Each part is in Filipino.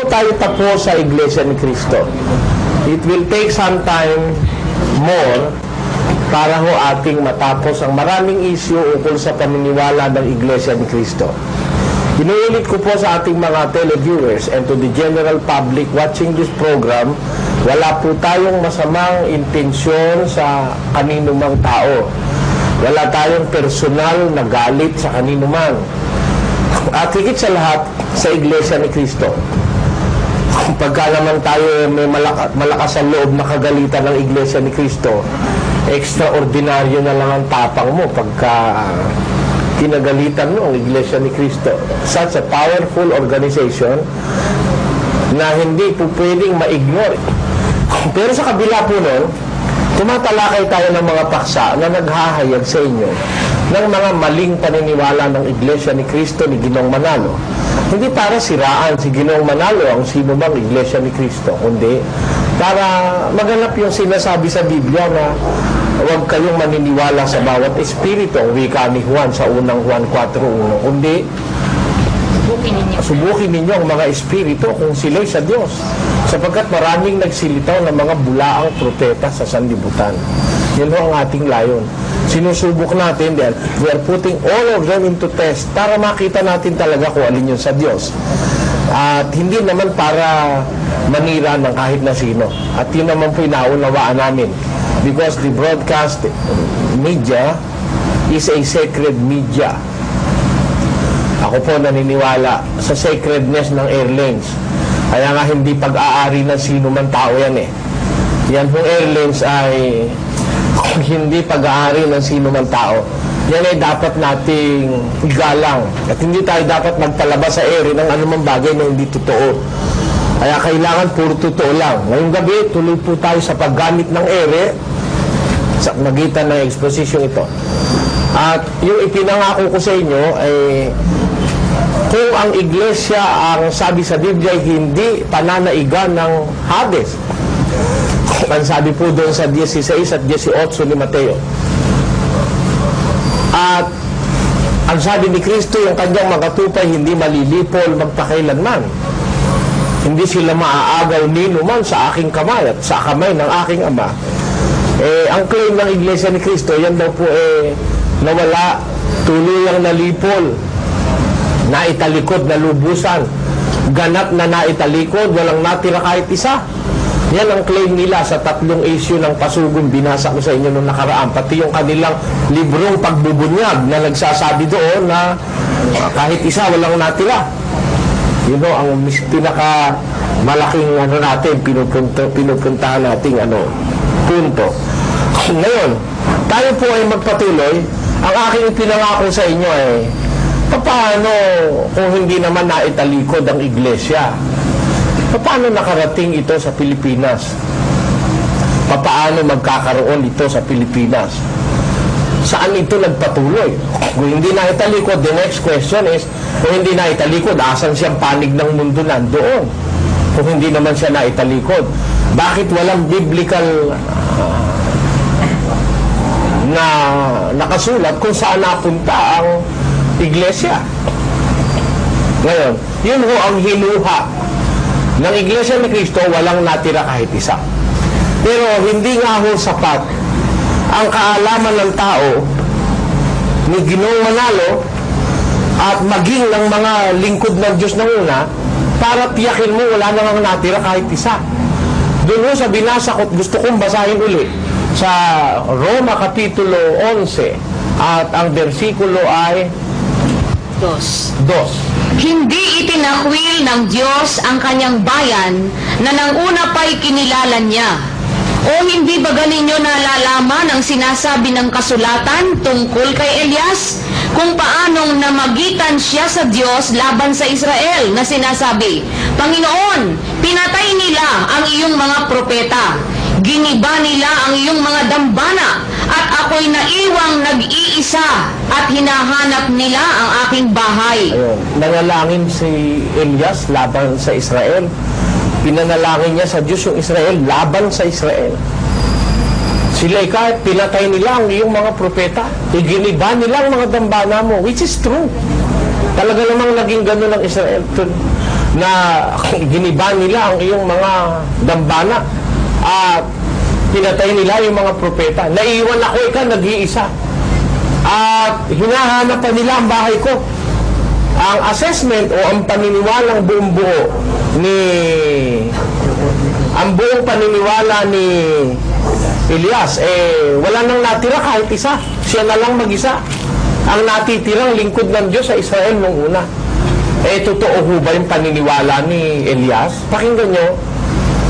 tayo tapos sa Iglesia ni Cristo. It will take some time more para ho ating matapos ang maraming issue ukol sa paniniwala ng Iglesia ni Cristo. Inuulit ko po sa ating mga televiewers and to the general public watching this program, wala po tayong masamang intensyon sa kanino mang tao. Wala tayong personal na galit sa kanino man. At higit sa lahat, sa Iglesia ni Cristo. Pagka naman tayo may malakas ang loob na kagalitan ng Iglesia ni Cristo, extraordinaryo na lang ang tapang mo pagka kinagalitan mo ang Iglesia ni Cristo. Such a powerful organization na hindi po pwedeng ma-ignore. Pero sa kabila po nun, tumatalakay tayo ng mga paksa na naghahayag sa inyo ng mga maling paniniwala ng Iglesia ni Cristo ni Ginoong Manalo. Hindi para siraan si Ginoong Manalo ang sino mang Iglesia ni Cristo, kundi para maganap yung sinasabi sa Biblia na huwag kayong maniniwala sa bawat espiritu, ang wika ni Juan sa unang Juan 4:1, kundi subukin ninyo ang mga espiritu kung sila'y sa Diyos, sapagkat maraming nagsilitaw ng mga bulaang propeta sa sanlibutan. Yan ho ang ating layon. Sinusubok natin dahil we are putting all of them into test para makita natin talaga kung alin yun sa Diyos. At hindi naman para manira ng kahit na sino. At yun naman po inaunawaan namin. Because the broadcast media is a sacred media. Ako po naniniwala sa sacredness ng airlines. Kaya nga hindi pag-aari ng sino man tao yan eh. Yan pong airlines ay hindi pag-aari ng sino man tao. Yan ay dapat nating igalang. At hindi tayo dapat magpalabas sa air ng anumang bagay na hindi totoo. Kaya kailangan puro totoo lang. Ngayong gabi, tuloy po tayo sa paggamit ng air sa magitan ng exposition ito. At yung ipinangako ko sa inyo ay kung ang iglesia, ang sabi sa Biblia, hindi pananaigan ng Hades. Ang sabi po doon sa 16 at 18 ni Mateo. At ang sabi ni Kristo, yung kanyang mga tupay hindi malilipol magpakailanman. Hindi sila maaagaw ninuman sa aking kamay at sa kamay ng aking Ama. Ang claim ng Iglesia ni Kristo, yan daw po nawala, tuluyang nalipol, naitalikod na lubusan, ganap na naitalikod, walang natira kahit isa. Yan ang claim nila sa tatlong issue ng pasugong binasa ko sa inyo nung nakaraan. Pati yung kanilang librong pagbubunyag na nagsasabi doon na kahit isa walang natira. You know, ang pinaka malaking natin, pinupuntahan nating punto. Ngayon, tayo po ay magpatuloy. Ang aking pinangako sa inyo ay paano kung hindi naman naitalikod ang iglesia? Paano nakarating ito sa Pilipinas? Paano magkakaroon ito sa Pilipinas? Saan ito nagpatuloy? Kung hindi na italikod, the next question is, kung hindi na italikod, asan siyang panig ng mundo nandoon? Kung hindi naman siya na italikod, bakit walang biblical na nakasulat kung saan napunta ang iglesia? Ngayon, yun ho ang hinuha ng Iglesia ni Cristo, walang natira kahit isa. Pero hindi nga ho sapat ang kaalaman ng tao ni Ginoong Manalo at maging ng mga lingkod ng Diyos ng una para tiyakin mo wala nang natira kahit isa. Doon ho sa binasa ko, gusto kong basahin uli sa Roma Kapitulo 11 at ang bersikulo ay 2. Hindi itinakwil ng Diyos ang kanyang bayan na nang una pa'y kinilala niya. O hindi ba ganinyo nalalaman ang sinasabi ng kasulatan tungkol kay Elias? Kung paanong namagitan siya sa Diyos laban sa Israel na sinasabi, Panginoon, pinatay nila ang iyong mga propeta. Giniba nila ang iyong mga dambana at ako'y naiwang nag-iisa at hinahanap nila ang aking bahay. Ayun, nanalangin si Elias laban sa Israel. Pinanalangin niya sa Diyos yung Israel laban sa Israel. Sila kahit pinatay nila ang iyong mga propeta, iginiba nila ang mga dambana mo, which is true. Talaga namang naging gano'n ng Israel. na giniba nila ang iyong mga dambana at pinatay nila yung mga propeta. Naiwan ako ikaw, nag-iisa. At hinahanap pa nila ang bahay ko. Ang assessment o ang paniniwalang buong buo ang buong paniniwala ni Elias, wala nang natira kahit isa. Siya na lang mag-isa. Ang natitirang lingkod ng Diyos sa Israel nung una. Totoo ho ba yung paniniwala ni Elias? Pakinggan nyo,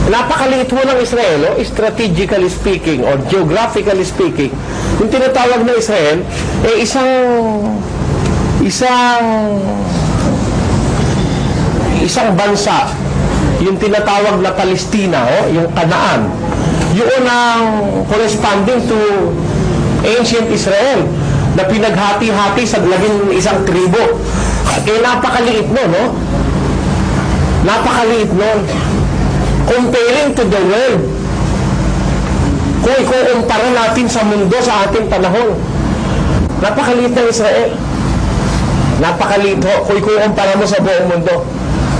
napakaliit ho ng Israel, strategically speaking or geographically speaking. Yung tinatawag na Israel, isang bansa, yung tinatawag na Palestina, yung Canaan, yun ang corresponding to ancient Israel na pinaghati-hati sa isang tribo. Kaya napakaliit nun, no? Napakaliit nun. Comparing to the world, kung ikukumpara natin sa mundo sa ating panahon, napakaliit ng Israel. Napakaliit ho, kung ikukumpara mo sa buong mundo.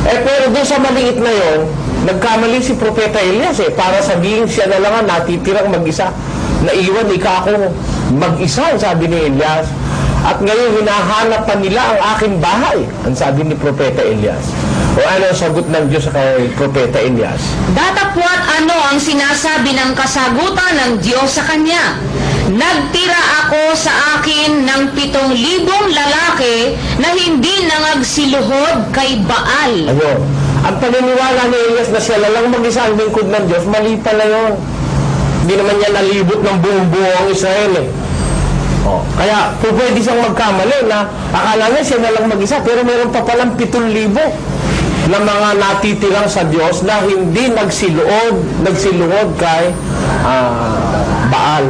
Pero doon sa maliit na yon, nagkamali si Propeta Elias para sabihin siya na lang ang natitirang mag-isa. Naiwan ika ako mag-isa, sabi ni Elias. At ngayon hinahanap pa nila ang aking bahay, ang sabi ni Propeta Elias. O ano ang sagot ng Diyos kay Propeta Elias? Datapwat ano ang sinasabi ng kasagutan ng Diyos sa kanya? Nagtira ako sa akin ng 7,000 lalaki na hindi nangagsiluhod kay Baal. Ayun. Ang paniniwala ni Elias na siya lang mag-isa ang lingkod ng Diyos, mali pala yun. Hindi naman niya nalibot ng buong Israel kaya pwede siyang magkamali na akala niya siya na lang mag-isa, pero meron pa palang 7,000 na mga natitirang sa Diyos na hindi nagsiluhod kay Baal.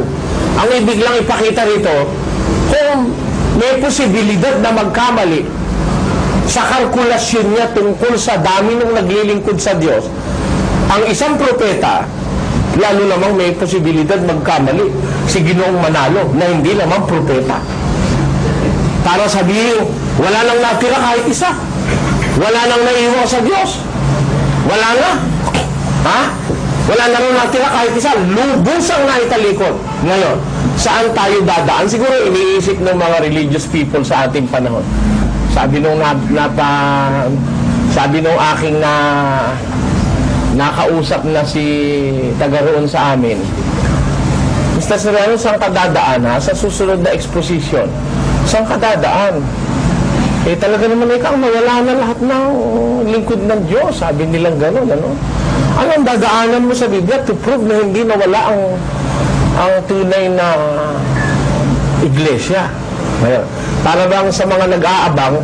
Ang ibig lang ipakita rito, kung may posibilidad na magkamali sa kalkulasyon niya tungkol sa dami ng naglilingkod sa Diyos, ang isang propeta, lalo namang may posibilidad magkamali si Ginoong Manalo na hindi naman propeta. Para sabihin, wala nang natira kahit isa. Wala nang naiwan sa Diyos. Wala na. Wala na rin natira kahit isa. Lubos ang naitalikod. Ngayon, saan tayo dadaan? Siguro iniisip ng mga religious people sa ating panahon. Sabi nung aking nakausap na si taga roon sa amin, Mr. Serrano, saan ka dadaan sa susunod na exposition? Saan ka dadaan? Talaga naman ikaw, nawala na lahat ng lingkod ng Diyos. Sabi nilang gano'n, ano? Anong dadaanan mo sa Biblia to prove na hindi nawala ang tunay na iglesia? Ngayon, para bang sa mga nag-aabang,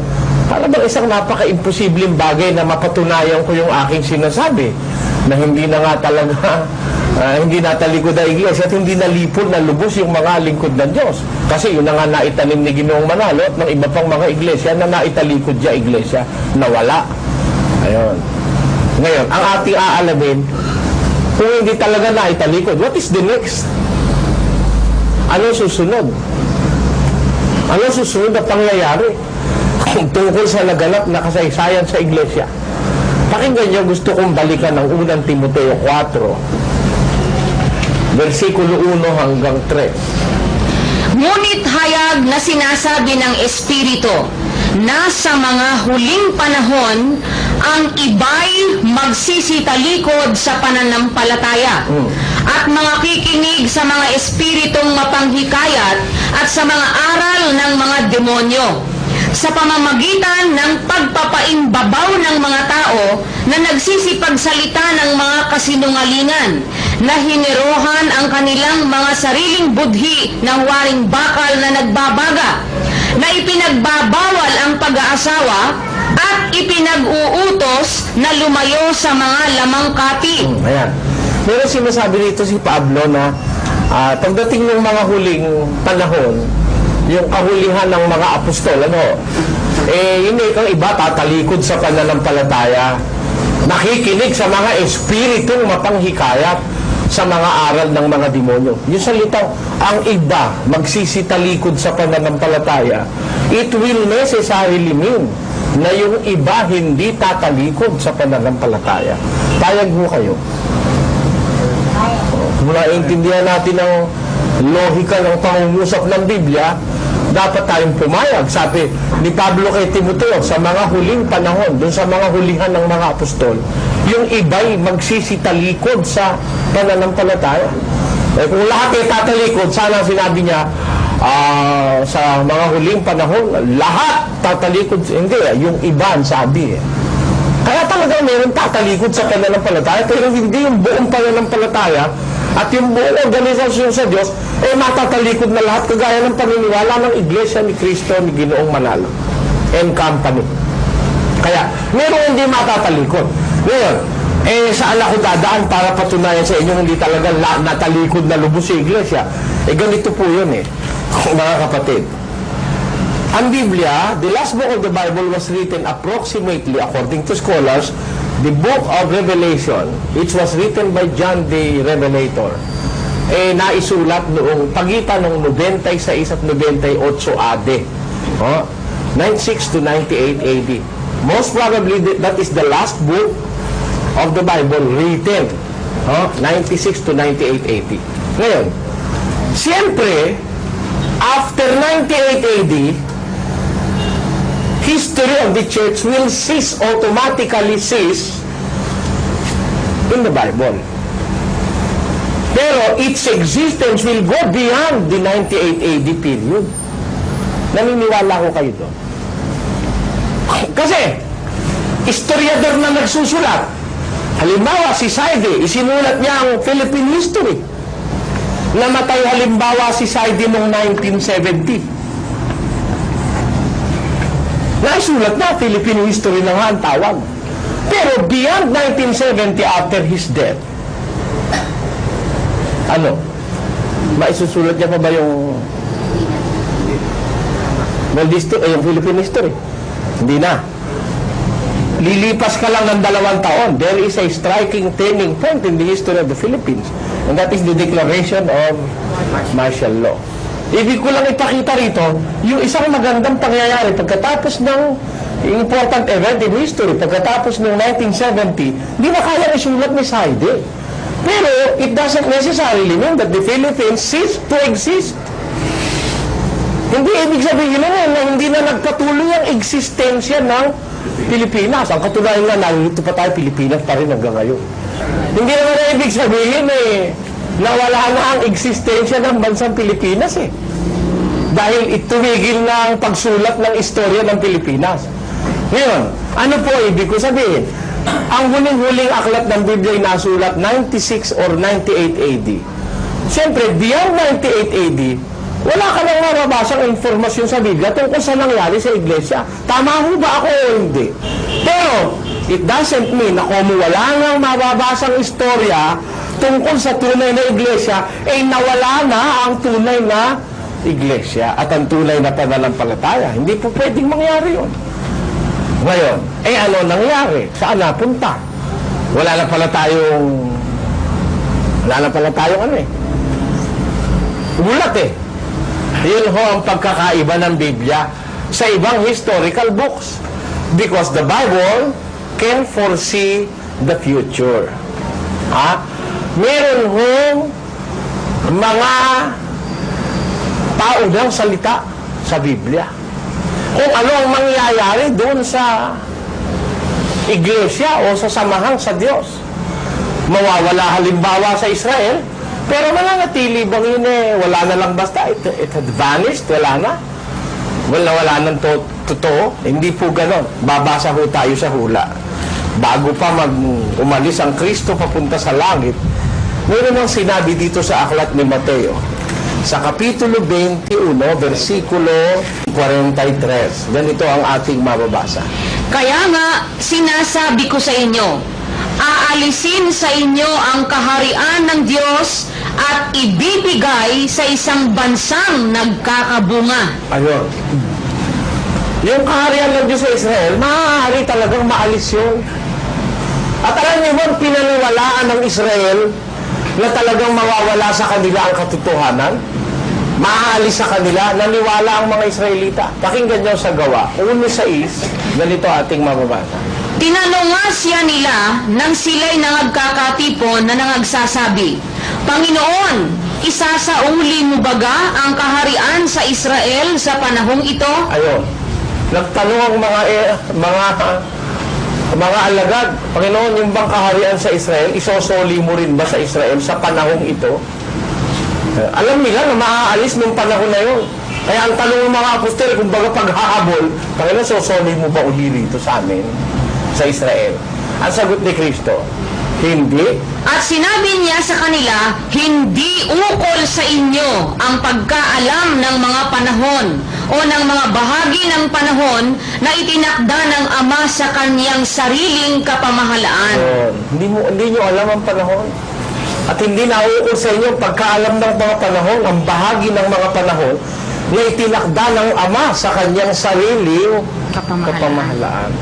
para bang isang napaka-imposibleng bagay na mapatunayan ko yung aking sinasabi na hindi na nga talaga hindi natalikod ang iglesia at hindi nalipol na lubos yung mga lingkod ng Diyos. Kasi yun na nga naitanim ni Ginoong Manalo at ng iba pang mga iglesia na naitalikod siya iglesia, nawala. Ayun. Ngayon, ang ating aalamin, kung hindi talaga naitalikod, what is the next? Ano susunod? Ano susunod na pangyayari tungkol sa naganap na kasaysayan sa iglesia? Pakinggan niyo, gusto kong balikan ng unang Timoteo 4, versikulo 1 hanggang 3. Ngunit hayag na sinasabi ng Espiritu na sa mga huling panahon ang iba'y magsisitalikod sa pananampalataya at mga kikinig sa mga espiritong mapanghikayat at sa mga aral ng mga demonyo sa pamamagitan ng pagpapaimbabaw ng mga tao na nagsisipagsalita ng mga kasinungalingan, na hinirohan ang kanilang mga sariling budhi ng waring bakal na nagbabaga, na ipinagbabawal ang pag-aasawa at ipinag-uutos na lumayo sa mga lamang kati. Ayan. Pero sinasabi dito si Pablo na pagdating ng mga huling panahon, yung kahulihan ng mga apostol, hindi kang iba tatalikod sa pananampalataya, nakikinig sa mga espiritong mapanghikayat sa mga aral ng mga demonyo. Yung salitang ang iba magsisitalikod sa pananampalataya, it will necessarily mean na yung iba hindi tatalikod sa pananampalataya. Payag mo kayo. Kung naiintindihan natin ang lohika ng pangungusap ng Biblia, dapat tayong pumayag. Sabi ni Pablo kay Timoteo, sa mga huling panahon, dun sa mga hulihan ng mga apostol, yung iba'y magsisitalikod sa pananampalataya. Kung lahat ay tatalikod, sana sinabi niya, sa mga huling panahon, lahat tatalikod. Hindi, yung iba ang sabi. Kaya talagang meron tatalikod sa pananampalataya, pero hindi yung buong pananampalataya at yung buong organisasyon sa Diyos, matatalikod na lahat kagaya ng paniniwala ng Iglesia ni Cristo ni Ginoong Manalo and Company. Kaya, meron hindi matatalikod. Ngayon, saan ako dadaan para patunayan sa inyo hindi talaga natalikod na lubos sa Iglesia? Ganito po yun mga kapatid. Ang Biblia, the last book of the Bible was written approximately, according to scholars, the book of Revelation, which was written by John the Revelator, naisulat noong pagitan ng 96 at 98 AD. 96 to 98 AD. Most probably, that is the last book of the Bible written. 96 to 98 AD. Ngayon, siyempre, after 98 AD, history of the church will cease, automatically cease in the Bible. Pero its existence will go beyond the 98 AD period. Naniniwala ko kayo doon. Kasi, historiador na nagsusulat. Halimbawa, si Saide, isinulat niya ang Philippine history. Namatay halimbawa si Saide noong 1970. Naisulat na, Philippine history na nga ang tawag. Pero beyond 1970, after his death, maisusulat niya pa ba yung yung Philippine history? Hindi na. Lilipas ka lang ng 2 taon. There is a striking turning point in the history of the Philippines. And that is the declaration of martial law. Ibig ko lang ipakita rito, yung isang magandang pangyayari pagkatapos ng important event in history, pagkatapos ng 1970, di na kaya isulat ni Saide. Pero it doesn't necessarily mean that the Philippines ceased to exist. Hindi ibig sabihin na hindi na nagpatuloy ang eksistensya ng Pilipinas. Ang katunayan nga, narito pa tayo, Pilipinas pa rin hanggang ngayon. Hindi naman na ibig sabihin nawala na ang eksistensya ng bansang Pilipinas dahil itumigil na ang pagsulat ng istorya ng Pilipinas. Ngayon, ano po ibig ko sabihin? Ang huling-huling aklat ng Biblia ay nasulat 96 or 98 AD. Siyempre, beyond 98 AD, wala ka nang mababasang informasyon sa Biblia tungkol sa nangyari sa Iglesia. Tama ho ba ako o hindi? Pero, it doesn't mean na kung wala nang mababasang istorya tungkol sa tunay na Iglesia, nawala na ang tunay na Iglesia at ang tunay na pananampalataya. Hindi po pwedeng mangyari yun. Ngayon, ano nangyari? Saan napunta? Wala na pala tayong ulat Yun ho ang pagkakaiba ng Biblia sa ibang historical books. Because the Bible can foresee the future. Meron hong mga paunang salita sa Biblia. Kung ano ang mangyayari doon sa Iglesia o sa samahan sa Diyos. Mawawala halimbawa sa Israel, pero mananatili bang yun wala na lang basta, it had vanished, wala na. Wala nang totoo. Hindi po ganon. Babasa ho tayo sa hula. Bago pa umalis ang Kristo papunta sa langit, meron ang sinabi dito sa aklat ni Mateo. Sa Kapitulo 21, versikulo 43. Ganito ang ating mababasa. Kaya nga, sinasabi ko sa inyo, aalisin sa inyo ang kaharian ng Diyos at ibibigay sa isang bansang nagkakabunga. Ayun. Yung kaharian ng Diyos sa Israel, maaari talagang maalis yun. At alam niyo ba, pinaniwalaan ng Israel na talagang mawawala sa kanila ang katotohanan? Maaalis sa kanila, naniwala ang mga Israelita. Pakinggan nyo sa Gawa. 1:6, ganito ating mababasa. Tinanong nga siya nila nang sila'y nangagkakatipon na nangagsasabi, Panginoon, isasauli mo baga ang kaharian sa Israel sa panahong ito? Ayon. Nagtanong ang mga alagad, Panginoon, yung bang kaharian sa Israel, isosoli mo rin ba sa Israel sa panahong ito? Alam nila na maaalis nung panahon na yun. Kaya ang tanong ng mga apostol, kung baga paghahabol, Panginoon, sosoli mo ba uli rito sa amin, sa Israel? Ang sagot ni Kristo, hindi. At sinabi niya sa kanila, hindi ukol sa inyo ang pagkaalam ng mga panahon o ng mga bahagi ng panahon na itinakda ng Ama sa kanyang sariling kapamahalaan. Hindi nyo alam ang panahon. At hindi na ukol sa inyo ang pagkaalam ng mga panahon, ang bahagi ng mga panahon na itinakda ng Ama sa kanyang sariling kapamahalaan.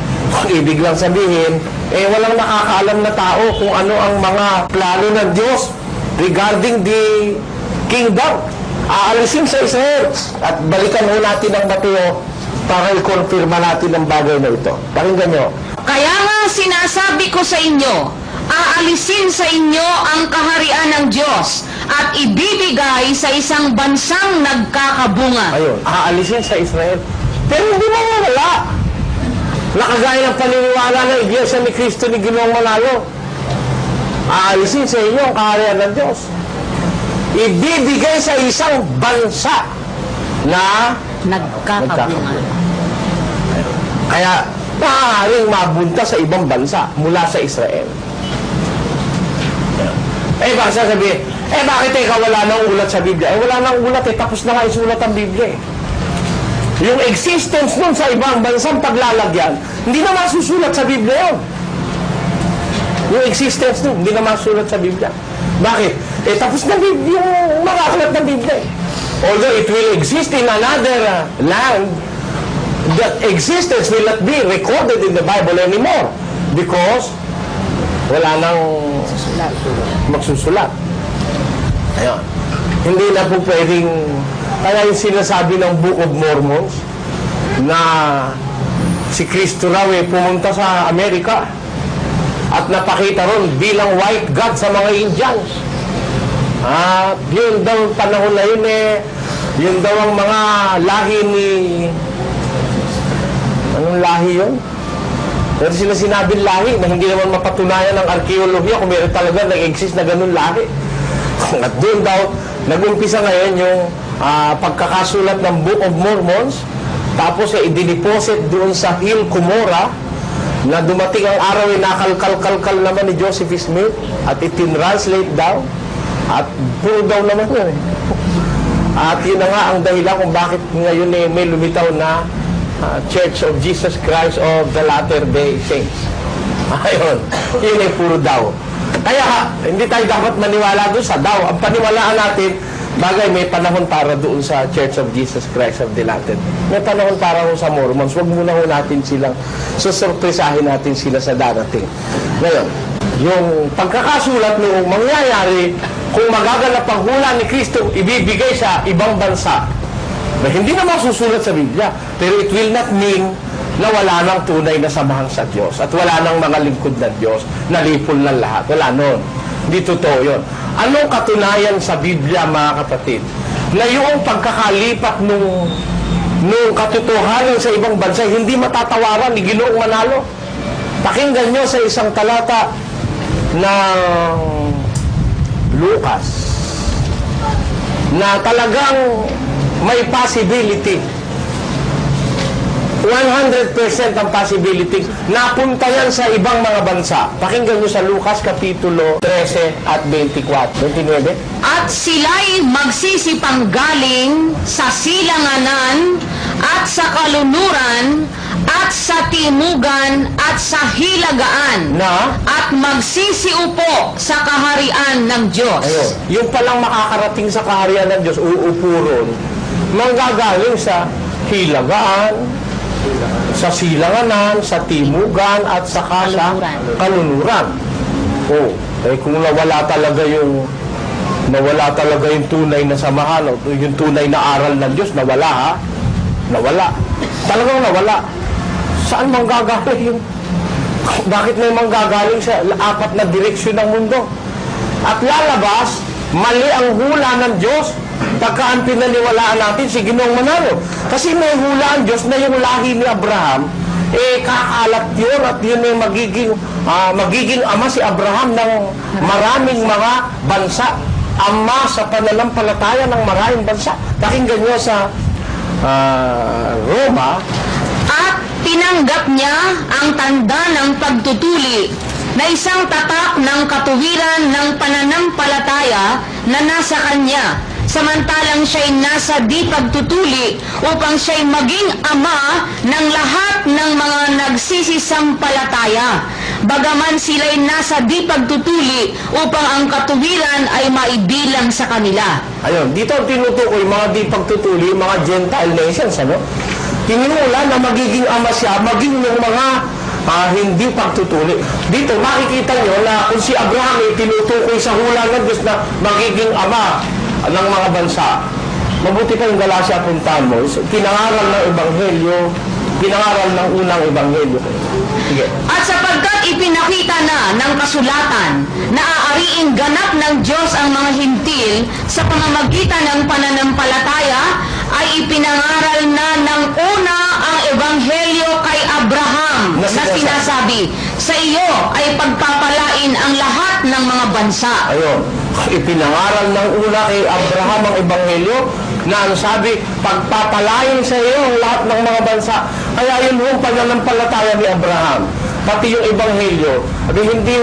Ibig lang sabihin, walang nakakaalam na tao kung ano ang mga plano ng Diyos regarding the kingdom. Aalisin sa Israel. At balikan ho natin ang Mateo para i-confirma natin ang bagay na ito. Pakinggan nyo. Kaya nga sinasabi ko sa inyo, aalisin sa inyo ang kaharian ng Diyos at ibibigay sa isang bansang nagkakabunga. Ayun, aalisin sa Israel. Pero hindi mo wala. Nakagaya ng paniniwala ng Iglesia ni Cristo ni Ginoong Manalo. Aalisin sa inyo ang kaharian ng Diyos. Ibibigay sa isang bansa na Nagkakabunga. kaya maaaring mabunta sa ibang bansa mula sa Israel. Baka sasabihin, bakit wala nang ulat sa Biblia? Wala nang ulat tapos na nga isulat ang Biblia Yung existence nun sa ibang bansang paglalagyan, hindi na masusulat sa Biblia yun. Yung existence nun, hindi na masusulat sa Biblia. Bakit? Tapos na yung mga aklat ng Biblia Although it will exist in another land, that existence will not be recorded in the Bible anymore because wala nang magsusulat. Ayun. Hindi na po pwedeng, kaya yung sinasabi ng Book of Mormons na si Kristo raw pumunta sa Amerika at napakita ron bilang white god sa mga Indians. At yun daw panahon na yun yun daw ang mga lahi ni anong lahi yun? Pero sila sinabing lahi na hindi naman mapatunayan ng arkeolohiya kung meron talaga nag-exist na ganun lahi. At doon daw nag-umpisa ngayon yung pagkakasulat ng Book of Mormons, tapos idiniposit doon sa Hill Cumorah na dumating ang araw nakalkal-kalkal naman ni Joseph Smith at itinranslate daw at puro daw naman yun At yun na nga ang dahilan kung bakit ngayon may lumitaw na Church of Jesus Christ of the Latter-day Saints. Ayun, yun puro daw. Kaya hindi tayo dapat maniwala doon sa daw. Ang paniwalaan natin, bagay may panahon para doon sa Church of Jesus Christ of the Latter. May panahon para sa Mormons. Huwag muna ho natin silang susurpresahin natin sila sa darating. Ngayon, yung pagkakasulat noong mangyayari kung magaganap ang hula ni Kristo ibibigay sa ibang bansa na hindi na masusulat sa Biblia, pero it will not mean na wala nang tunay na samahan sa Diyos at wala nang mga lingkod ng Diyos na lipol ng lahat. Wala nun. Hindi totoo yun. Anong katunayan sa Biblia, mga kapatid? Na yung pagkakalipat nung katotohanan sa ibang bansa hindi matatawaran ni Ginoong Manalo. Pakinggan nyo sa isang talata ng Lucas na talagang may possibility 100% ang possibility napunta yan sa ibang mga bansa. Pakinggan nyo sa Lucas Kapitulo 13 at 29. At sila'y magsisipanggaling sa silanganan at sa kalunuran at sa timugan at sa hilagaan at magsisiupo sa kaharian ng Diyos. Ayun. Yung palang makakarating sa kaharian ng Diyos, uupo ron, manggagaling sa hilagaan, sa silanganan, sa timugan, at saka sa kalunuran. Kung nawala talaga yung nawala talaga yung tunay na samahan, o yung tunay na aral ng Diyos, nawala ha? Nawala. Talagang nawala. Saan manggagaling yun? Bakit may manggagaling sa apat na direksyon ng mundo? At lalabas, mali ang hula ng Diyos pagka ang pinaniwalaan natin si Ginoong Manalo. Kasi may hula ang Diyos na yung lahi ni Abraham, kakalat yun at yun ay magiging ama si Abraham ng maraming mga bansa. Ama sa pananampalataya ng maraming bansa. Pakinggan nyo sa Roma. At tinanggap niya ang tanda ng pagtutuli na isang tatak ng katuwiran ng pananampalataya na nasa kanya, samantalang siya'y nasa di pagtutuli upang siya'y maging ama ng lahat ng mga nagsisisampalataya. Bagaman sila'y nasa di pagtutuli upang ang katuwiran ay maibilang sa kanila. Ayun, dito ang tinutukoy, mga di pagtutuli, mga Gentile nations, ano? Tinula na magiging ama siya, maging ng mga hindi pagtutuli. Dito, makikita nyo na kung si Abraham ay tinutukoy sa hula ng Diyos na magiging ama ng mga bansa. Mabuti pa yung Galacia puntahan mo. Pinangaral ng Ebanghelyo, pinangaral ng unang Ebanghelyo. Sige. At sapagkat ipinakita na ng kasulatan na aariing ganap ng Diyos ang mga hintil sa pamamagitan ng pananampalataya, ay ipinangaral na ng una ang Ebanghelyo kay Abraham na sinasabi, sa iyo ay pagpapalain ang lahat ng mga bansa. Ayun, ipinangaral ng una kay Abraham ang Ebanghelyo na ang sabi, pagpapalain sa iyo ang lahat ng mga bansa. Kaya yun yung pananampalataya ni Abraham. Pati yung Ebanghelyo. Hindi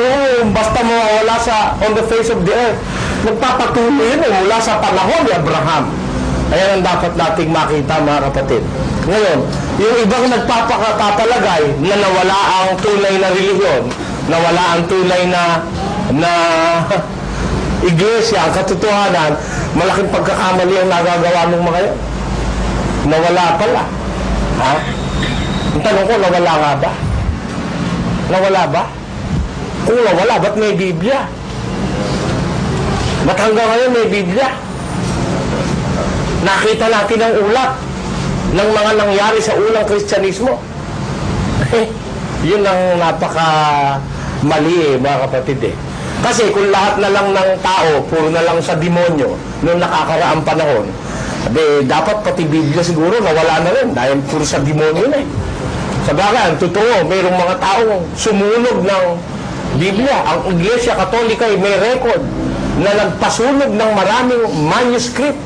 basta mawawala on the face of the earth. Nagpapatuloy yun mula sa panahon ni Abraham. Ayan ang dapat nating makita, mga kapatid. Ngayon, yung ibang nagpapakatalagay na nawala ang tunay na relihiyon, nawala ang tunay na iglesia, ang katotohanan, malaking pagkakamali ang nagagawa ng mga yun. Nawala pala. Ha? Ang tanong ko, nawala nga ba? Nawala ba? Kung nawala, ba't may Biblia? Ba't hanggang ngayon may Biblia? Nakita natin ang ulat ng mga nangyari sa unang Kristyanismo. Yun ang napaka mali mga kapatid Kasi kung lahat na lang ng tao, puro na lang sa demonyo noong nakakaraang panahon, dapat pati Biblia siguro nawala na rin dahil puro sa demonyo na Sa bagay, totoo, mayroong mga taong sumunog ng Biblia. Ang Iglesia Katolika ay may record na nagpasunog ng maraming manuscript.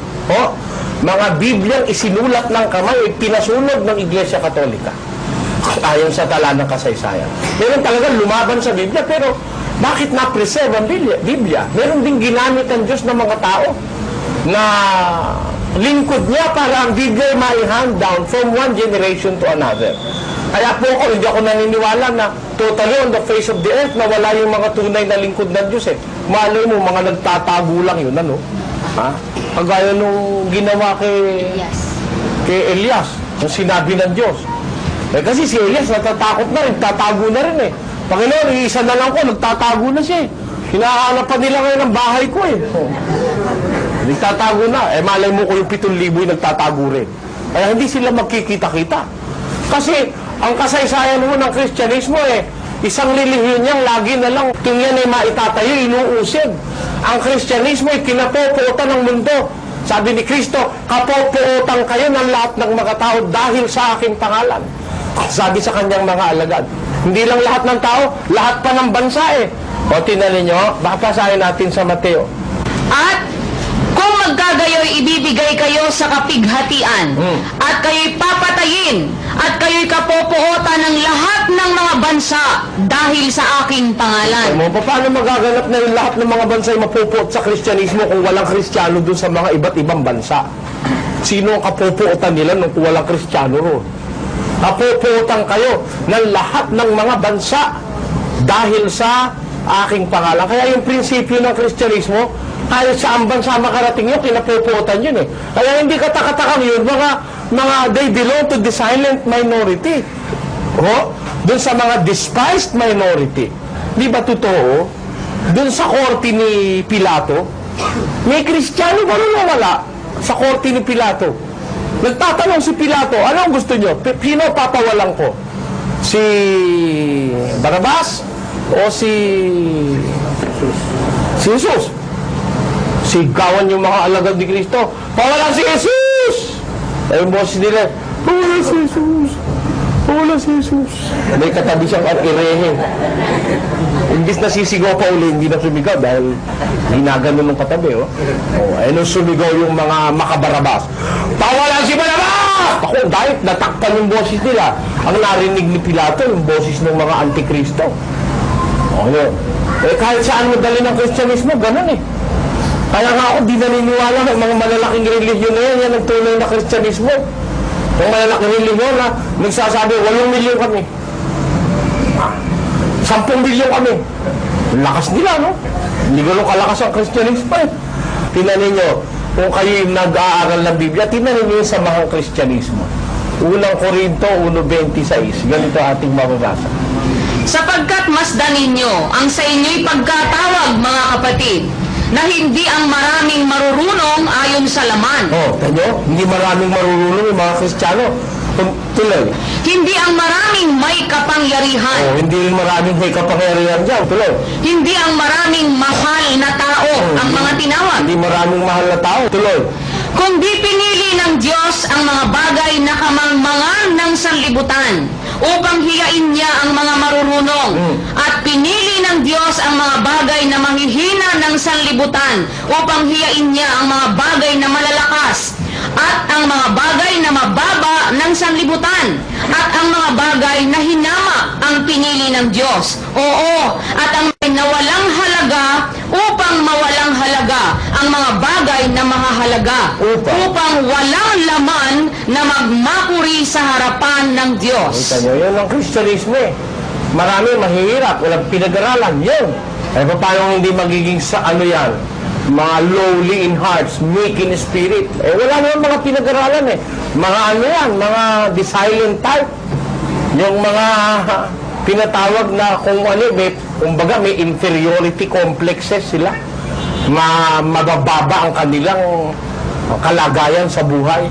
Mga Bibliang isinulat ng kamay, pinasunog ng Iglesia Katolika. Ayon sa tala ng kasaysayan. Meron talagang lumaban sa Biblia, pero bakit na-preserve ang Biblia? Meron din ginamit ang Diyos ng mga tao na lingkod niya para ang Biblia ay ma-hand down from one generation to another. Kaya po ako, hindi ako naniniwala na totally on the face of the earth na wala yung mga tunay na lingkod ng Diyos Malay mo, mga nagtatago lang yun, ano? Ha? Kagaya nung ginawa kay Elias, nung sinabi ng Diyos. Kasi si Elias natatakot na rin, tatago na rin Panginoon, isa na lang ko, nagtatago na siya Hinahanap pa nila ngayon ang bahay ko Nagtatago na. Malay mo ko yung 7,000 yung nagtatago rin. Kaya hindi sila magkikita-kita. Kasi ang kasaysayan mo ng Kristyanismo isang relihiyon niyang lagi na lang kung yan ay maitatayo, inuusig. Ang Kristyanismo ay kinapopuotan ng mundo. Sabi ni Kristo, kapopuotan kayo ng lahat ng mga tao dahil sa aking pangalan. Sabi sa kanyang mga alagad. Hindi lang lahat ng tao, lahat pa ng bansa O tinan ninyo, babasahin natin sa Mateo. At kung magkagayoy ibibigay kayo sa kapighatian, at kayo'y papatayin, at kayo'y kapopuotan ng lahat ng mga bansa dahil sa aking pangalan. Paano magaganap na yung lahat ng mga bansa ay mapupuot sa Kristyanismo kung walang Kristiyano dun sa mga iba't ibang bansa? Sino ang kapopuotan nila nung walang Kristiyano ron? Kapopuotan kayo ng lahat ng mga bansa dahil sa aking pangalan. Kaya yung prinsipyo ng Kristyanismo, kahit saan bansa makarating yun, kinapopuotan yun Kaya hindi katakatakang yun, they belong to the silent minority. Dun sa mga despised minority. Di ba totoo? Dun sa korte ni Pilato, May Kristiyano ba na wala sa korte ni Pilato? Nagtatanong si Pilato, ano ang gusto nyo? Sino papawalan ko? Si Barabas o si Jesus? Sigawan yung mga alagad ni Kristo, pawalan si Jesus! Ay yung boses nila, pawalan si Jesus! Pawalan si Jesus! May katabi siyang irehe. Imbis na sisigaw pa uli, hindi na sumigaw dahil ginagano ng katabi. Ay nung sumigaw yung mga makabarabas, pawalan si Barabas! Ako, dahil natakpan yung boses nila. Ang narinig ni Pilato, yung boses ng mga antikristo. Yun. Kahit saan mo dali ng Kristyanismo, ganun eh. Kaya nga ako, di naniniwala ng mga malalaking relihiyon na yan ang tunay na Kristyanismo. Yung malalaking relihiyon na nagsasabi, 8 milyon kami. 10 milyon kami. Lakas nila, no? Hindi ganun kalakas ang Kristyanismo eh. Tingnan ninyo, kung kayo nag-aaral ng Biblia, tingnan ninyo yung samahang Kristyanismo. Unang Korinto 1:26. Ganito ating mababasa. Sapagkat masdan ninyo ang sa inyo'y pagkatawag, mga kapatid, na hindi ang maraming marurunong ayon sa laman. Tanyo, hindi maraming marurunong yung mga Kristiyano. Tuloy. Hindi ang maraming may kapangyarihan. Hindi maraming may kapangyarihan dyan. Tuloy. Hindi ang maraming mahal na tao ang mga tinawag. Hindi maraming mahal na tao. Tuloy. Kundi pinili ng Diyos ang mga bagay na kamangmangan ng sanlibutan upang hiyain niya ang mga marurunong. At pinili ng Diyos ang mga bagay na mahihina ng sanlibutan upang hiyain niya ang mga bagay na malalakas at ang mga bagay na mababa ng sanlibutan at ang mga bagay na hinama ang pinili ng Diyos. Oo, at ang na walang halaga upang mawalang halaga ang mga bagay na mahahalaga upang walang laman na magmakuri sa harapan ng Diyos. Kita nyo, yun ang Kristyanismo eh. Marami mahihirap, walang pinag-aralan. Yun. Ay paano hindi magiging sa ano yan? Mga lowly in hearts, meek in spirit. Wala naman mga pinag-aralan eh. Mga ano yan, mga the silent type. Yung mga pinatawag na kung ano, kumbaga may inferiority complexes sila. Mabababa ang kanilang kalagayan sa buhay.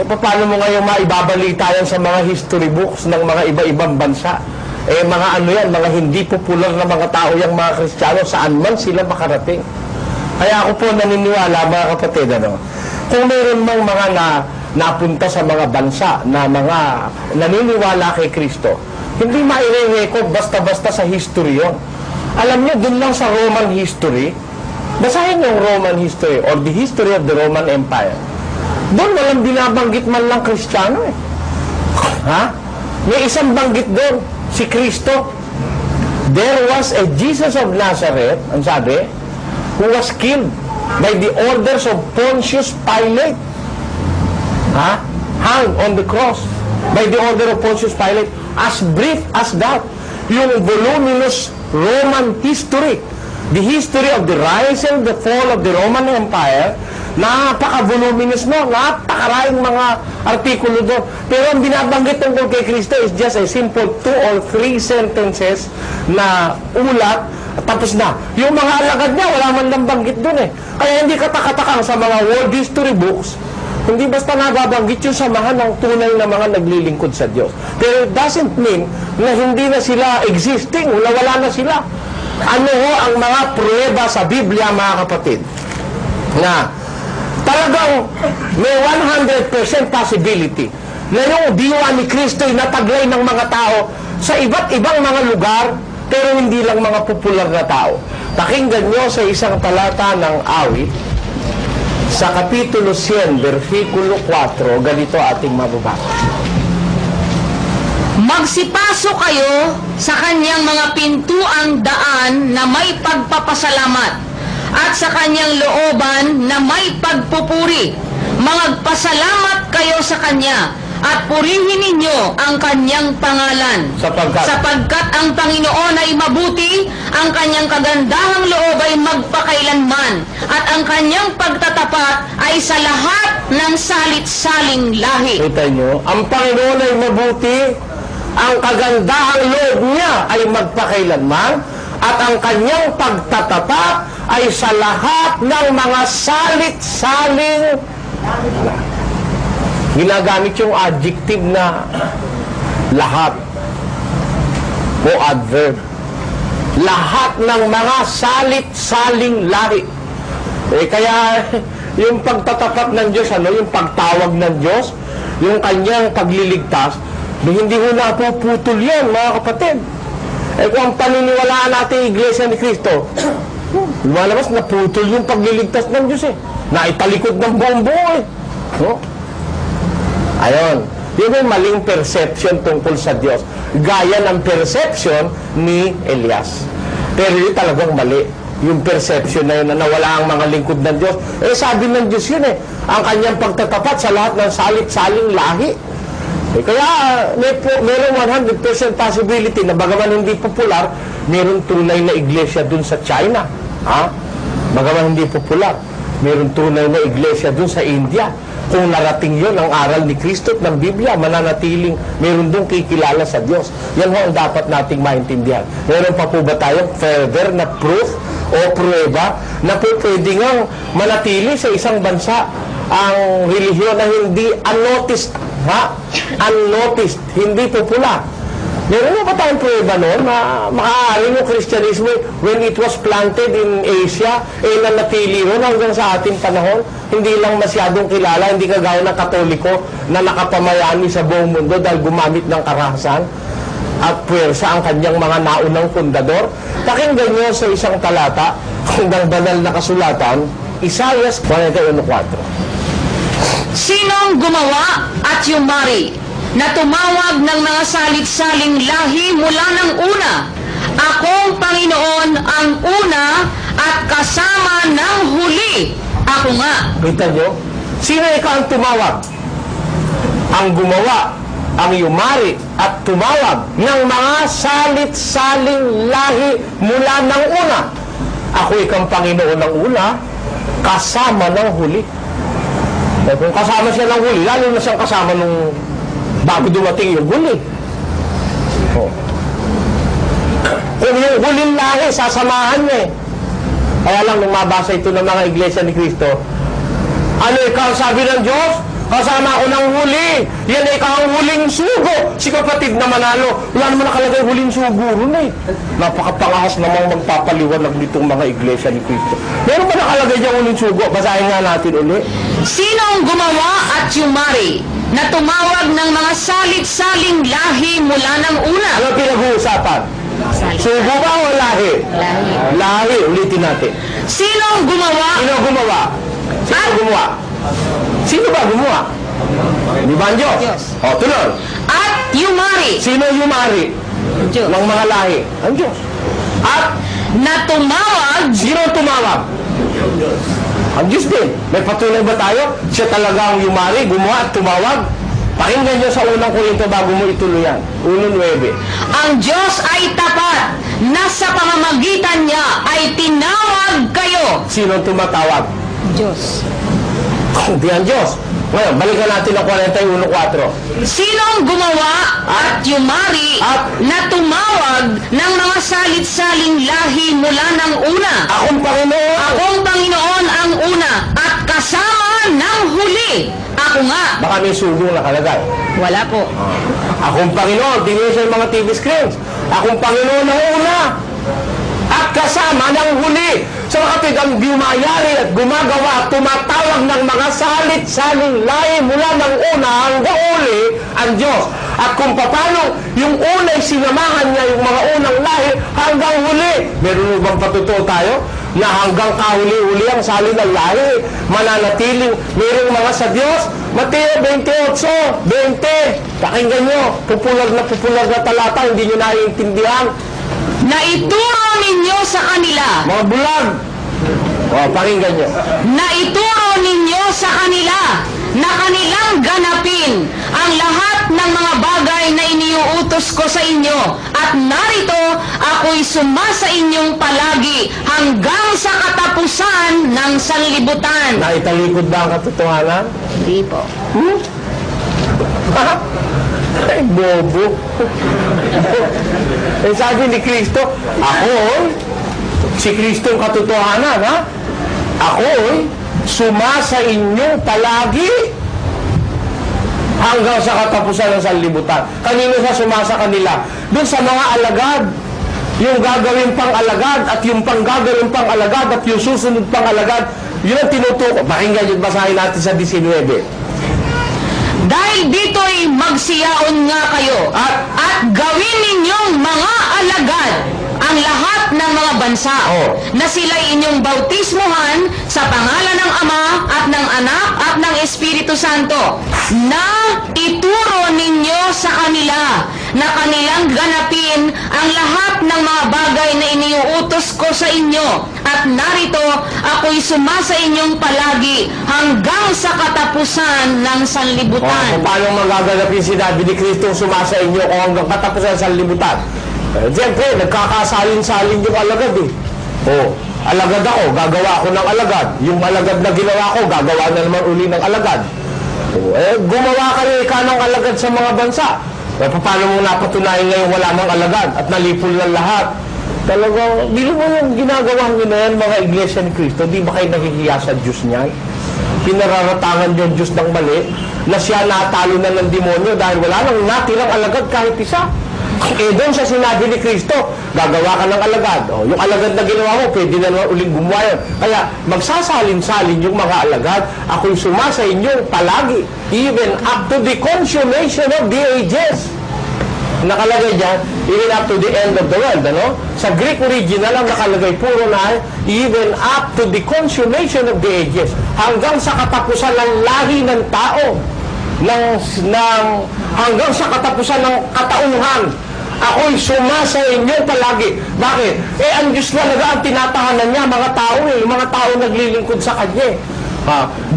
Paano mo ngayon maibabalita yan sa mga history books ng mga iba-ibang bansa? Mga ano yan, mga hindi popular na mga tao yung mga Kristiyano, saan man sila makarating. Kaya ako po naniniwala, mga kapatid, kung meron mang mga napunta sa mga bansa na mga naniniwala kay Kristo, hindi maire-record basta-basta sa history yun. Alam niyo, dun lang sa Roman history, basahin yung Roman history or the history of the Roman Empire. Doon walang binabanggit man lang Kristiyano eh. Ha? May isang banggit doon, si Kristo. There was a Jesus of Nazareth, ang sabi, who was killed by the orders of Pontius Pilate. Ha? Hung on the cross by the order of Pontius Pilate. As brief as that, yung voluminous Roman history, the history of the rise and the fall of the Roman Empire, napaka-voluminous no, napakaraming mga artikulo doon. Pero ang binabanggit tungkol kay Kristo is just a simple 2 or 3 sentences na ulat, tapos na. Yung mga alagad niya, wala man lang banggit doon eh. Kaya hindi katakatakang sa mga world history books, hindi basta nababanggit yung samahan ng tunay na mga naglilingkod sa Diyos. Pero it doesn't mean na hindi na sila existing, wala na sila. Ano ho ang mga pruweba sa Biblia, mga kapatid? Na talagang may 100% possibility na yung diwa ni Kristo ay nataglay ng mga tao sa iba't ibang mga lugar, pero hindi lang mga popular na tao. Pakinggan nyo sa isang talata ng Awit, sa Kapitulo 100, versikulo 4, ganito ating mababasa. Magsipaso kayo sa kanyang mga pintuang daan na may pagpapasalamat at sa kanyang looban na may pagpupuri. Magpasalamat kayo sa kanya at purihin ninyo ang kanyang pangalan. Sapagkat ang Panginoon ay mabuti, ang kanyang kagandahang loob ay magpakailanman, at ang kanyang pagtatapat ay sa lahat ng salit-saling lahi. Kita nyo, ang Panginoon ay mabuti, ang kagandahang loob niya ay magpakailanman, at ang kanyang pagtatapat ay sa lahat ng mga salit-saling. Ginagamit yung adjective na lahat o adverb. Lahat ng mga salit-saling lahi. Kaya yung pagtatapat ng Diyos, yung pagtawag ng Diyos, yung kanyang pagliligtas, hindi ho napuputol yan, mga kapatid. Kung ang paniniwalaan natin Iglesia ni Cristo, lumalabas na putol yung pagliligtas ng Diyos Naitalikod ng buong buo No? Ayun. Yun yung maling perception tungkol sa Diyos. Gaya ng perception ni Elias. Pero yun talagang mali. Yung perception na yun na nawala ang mga lingkod ng Diyos. Sabi ng Diyos yun ang kanyang pagtatapat sa lahat ng salit-saling lahi. Kaya meron 100% possibility na bagaman hindi popular, meron tunay na iglesia dun sa China. Bagaman hindi popular, meron tunay na iglesia dun sa India. Kung narating yun ang aral ni Kristo at ng Biblia, mananatiling meron dong kikilala sa Diyos. Yan ho ang dapat nating maintindihan. Meron pa po ba tayong further na proof o pruweba na po pwede nga manatili sa isang bansa ang relihiyon na hindi unnoticed, unnoticed, hindi popular? Meron ba tayong pruweba noon na makaaring yung Kristyanismo when it was planted in Asia, nanatili ron hanggang sa ating panahon? Hindi lang masyadong kilala, hindi kagaya ng Katoliko na nakapamayani sa buong mundo dahil gumamit ng karahasan at puwersa ang kanyang mga naunang fundador. Pakinggan nyo sa isang talata, hanggang banal na kasulatan, Isaiah 41:4. Sinong gumawa at yumari na tumawag ng mga salit-saling lahi mula ng una? Akong Panginoon ang una at kasama ng huli. Ako nga. Kita nyo? Sino ikaw ang tumawag? Ang gumawa, ang yumari at tumawag ng mga salit-saling lahi mula ng una. Ako ikang Panginoon ng una, kasama ng huli. Kung kasama siya ng huli, lalo na siyang kasama nung bago dumating yung huli. Kung yung huling lahi, sasamahan niya Kaya lang, nung mabasa ito ng mga iglesia ni Cristo, ikaw sabi ng Diyos, kasama ako ng huli. Yan ikaw ang huling sugo. Si kapatid na manalo, wala naman nakalagay huling sugo ron Napakapangahas namang magpapaliwanag nitong mga iglesia ni Cristo. Meron ba nakalagay diyang huling sugo? Basahin nga natin uli. Sino ang gumawa at yumari na tumawag ng mga salit-saling lahi mula ng una? Ano pinag-uusapan? Sugo ba o lahi? Lahi. Lahi, ulitin natin. Sino ang gumawa? Sino gumawa? Sino gumawa? Sino ba gumawa? Di ba ang Diyos? Diyos. Tuloy. At yumari. Sino yumari Diyos. ng mga lahi? Ang Diyos. At Na tumawag. sino tumawag? Ang Diyos din. May patunay ba tayo? Siya talaga ang yumari, gumawa at tumawag? Pakinggan nyo sa unang Korinto bago mo ituloy yan. 1:9. Ang Diyos ay tapat na sa pamamagitan niya ay tinawag kayo. Sino tumatawag? Diyos. Hindi ang Diyos. Ngayon, balikan natin ang 41:4. Sino ang gumawa at yumari At na tumawag ng mga salit-saling lahi mula ng una? akong Panginoon. Akong Panginoon ang una at kasama ng huli. Ako nga. Baka may sugong nakalagay. Wala po. Akong Panginoon. Tingnan sa mga TV screens. Akong Panginoon ang una. At kasama ng huli. Sa kapatid, ang gumayari at gumagawa at tumatawag ng mga salit-saling lahi mula ng una hanggang huli ang Diyos. At kung paano yung unay sinamahan niya yung mga unang lahi hanggang huli. Meron mo bang patutuo tayo? Na hanggang kahuli-huli ang salin ng lahi, mananatiling merong mga sa Diyos. Mateo 28:20. Pakinggan nyo, popular na talata, hindi nyo naiintindihan. Na ituro ninyo sa kanila. Mga bulag. Pakinggan nyo. Na ituro ninyo sa kanila na kanilang ganapin ang lahat ng mga bagay na iniuutos ko sa inyo. At narito, ako'y sumasa inyong palagi hanggang sa katapusan ng sanlibutan. Naitalikod ba ang katotohanan? Hindi po. Ay, bobo. Eh, sabi ni Kristo, ako, si Kristo yung katotohanan, ha? Ako, sumasa inyo palagi hanggang sa katapusan ng sanlibutan. Kanino siya sumasa kanila? Doon sa mga alagad. Yung gagawin pang alagad at yung panggagawin pang alagad at yung susunod pang alagad, yun ang tinutuko. Pakinggan yun, basahin natin sa 19. Dahil dito'y magsiyaon nga kayo at gawin ninyong mga alagad ang lahat ng mga bansa na sila'y inyong bautismuhan sa pangalan ng Ama at ng Anak at ng Espiritu Santo, na ituro ninyo sa kanila na kanilang ganapin ang lahat ng mga bagay na iniuutos ko sa inyo, at narito ako'y sumasa inyong palagi hanggang sa katapusan ng sanlibutan. Kung paano magaganap yung sinabi ni Kristo sumasa inyo o hanggang katapusan ng sanlibutan? Siyempre, nagkakasalin-salin yung alagad eh. Alagad ako, gagawa ako ng alagad. Yung alagad na ginawa ko, gagawa na naman uli ng alagad. Gumawa kayo ng alagad sa mga bansa. Paano mo napatunayan ngayon wala ng alagad at nalipol ng lahat? Talagang, bilo mo yung ginagawa nyo na yan, mga Iglesia ni Cristo, di ba kayo nahihiya sa Diyos niyan? Pinararatangan yung Diyos ng mali, na siya natalo na ng demonyo dahil wala nang natirang alagad kahit isa. Doon sa sinabi ni Kristo, gagawa ka ng alagad. Yung alagad na ginawa mo, pwede na naman uling gumawa yun. Kaya magsasalin-salin yung mga alagad, ako'y sumasa inyo palagi, even up to the consummation of the ages. Nakalagay dyan, even up to the end of the world. Ano? Sa Greek original ang nakalagay puro na, even up to the consummation of the ages. Hanggang sa katapusan ng lahi ng tao. Hanggang sa katapusan ng katauhan, ako'y sumasa inyo palagi. Bakit? Ang Diyos talaga ang tinatahanan niya, mga tao mga tao naglilingkod sa Kanya.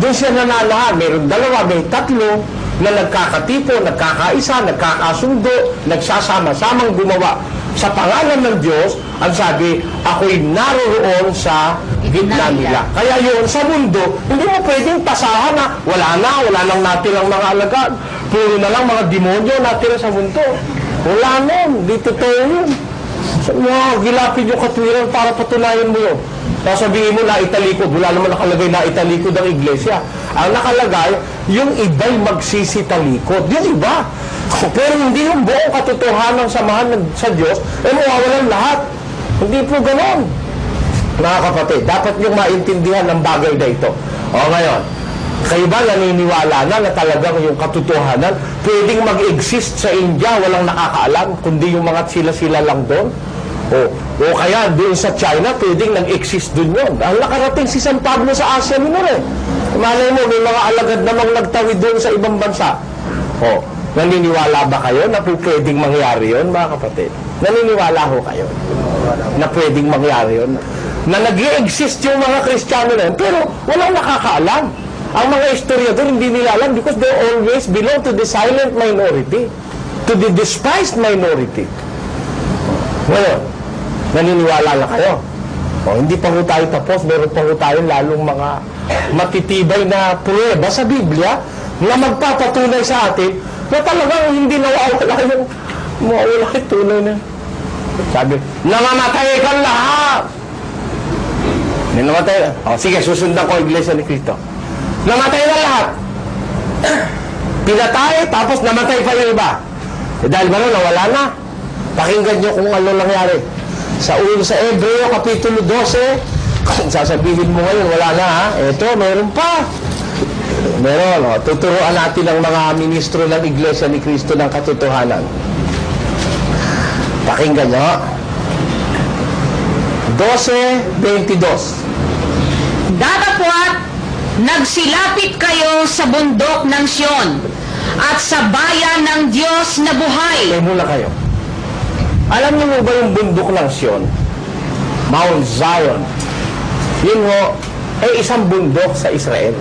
Doon siya nanalahan. Meron dalawa, may tatlo na nagkakatipo, nagkakaisa, nagkakasundo, nagsasama-samang gumawa. Sa pangalan ng Diyos, ang sabi, ako'y naroroon sa gitna nila. Kaya yun, sa mundo, hindi mo pwedeng tasahan na wala nang natirang mga alagad. Puro na lang mga demonyo natira sa mundo. Wala nun, di totoo yun. So, gilapin yung katwiran para patunayan mo yun. Sasabihin mo na italikod, wala naman nakalagay na italikod ang iglesia. Ang nakalagay, yung iba'y magsisitalikod. Yung iba. Pero hindi yung buong katotohanan samahan sa Diyos, mawawalan lahat. Hindi po ganon. Mga kapatid, dapat niyong maintindihan ng bagay na ito. Ngayon, kayo ba naniniwala na talagang yung katotohanan pwedeng mag-exist sa India, walang nakakaalam, kundi yung mga sila-sila lang doon? O kaya doon sa China, pwedeng nag-exist doon yun. Ang nakarating si San Pablo sa Asia Minor eh. Malay mo, may mga alagad namang nagtawid doon sa ibang bansa. Naniniwala ba kayo na pwedeng mangyari yun, mga kapatid? Naniniwala ho kayo na pwedeng mangyari yun? Na nag-i-exist yung mga Kristiyano na yun, pero walang nakakaalam. Ang mga historiador hindi nila alam because they always belong to the silent minority, to the despised minority. Ngayon, naniniwala na kayo. Hindi pa ho tayo tapos, meron pa ho tayo lalong mga matitibay na pruweba sa Biblia na magpapatunay sa atin na talagang hindi nawawala yung tunay na. Sabi, namamatay kang lahat. Namatay. Sige, susundan ko Iglesia ni Cristo. Namatay na lahat. Pinatay, tapos namatay pa yung iba. Dahil ba nawala na? Pakinggan nyo kung ano nangyari. Sa Hebreo, Kapitulo 12, kung sasabihin mo ngayon, wala na ha? Ito, meron pa. Meron, tuturuan natin ang mga ministro ng Iglesia ni Cristo ng katotohanan. Pakinggan nyo. 12:22. Datapwat, nagsilapit kayo sa bundok ng Sion at sa bayan ng Diyos na buhay. Kaya muna kayo. Alam niyo ba yung bundok ng Sion? Mount Zion. Yun ho, ay isang bundok sa Israel.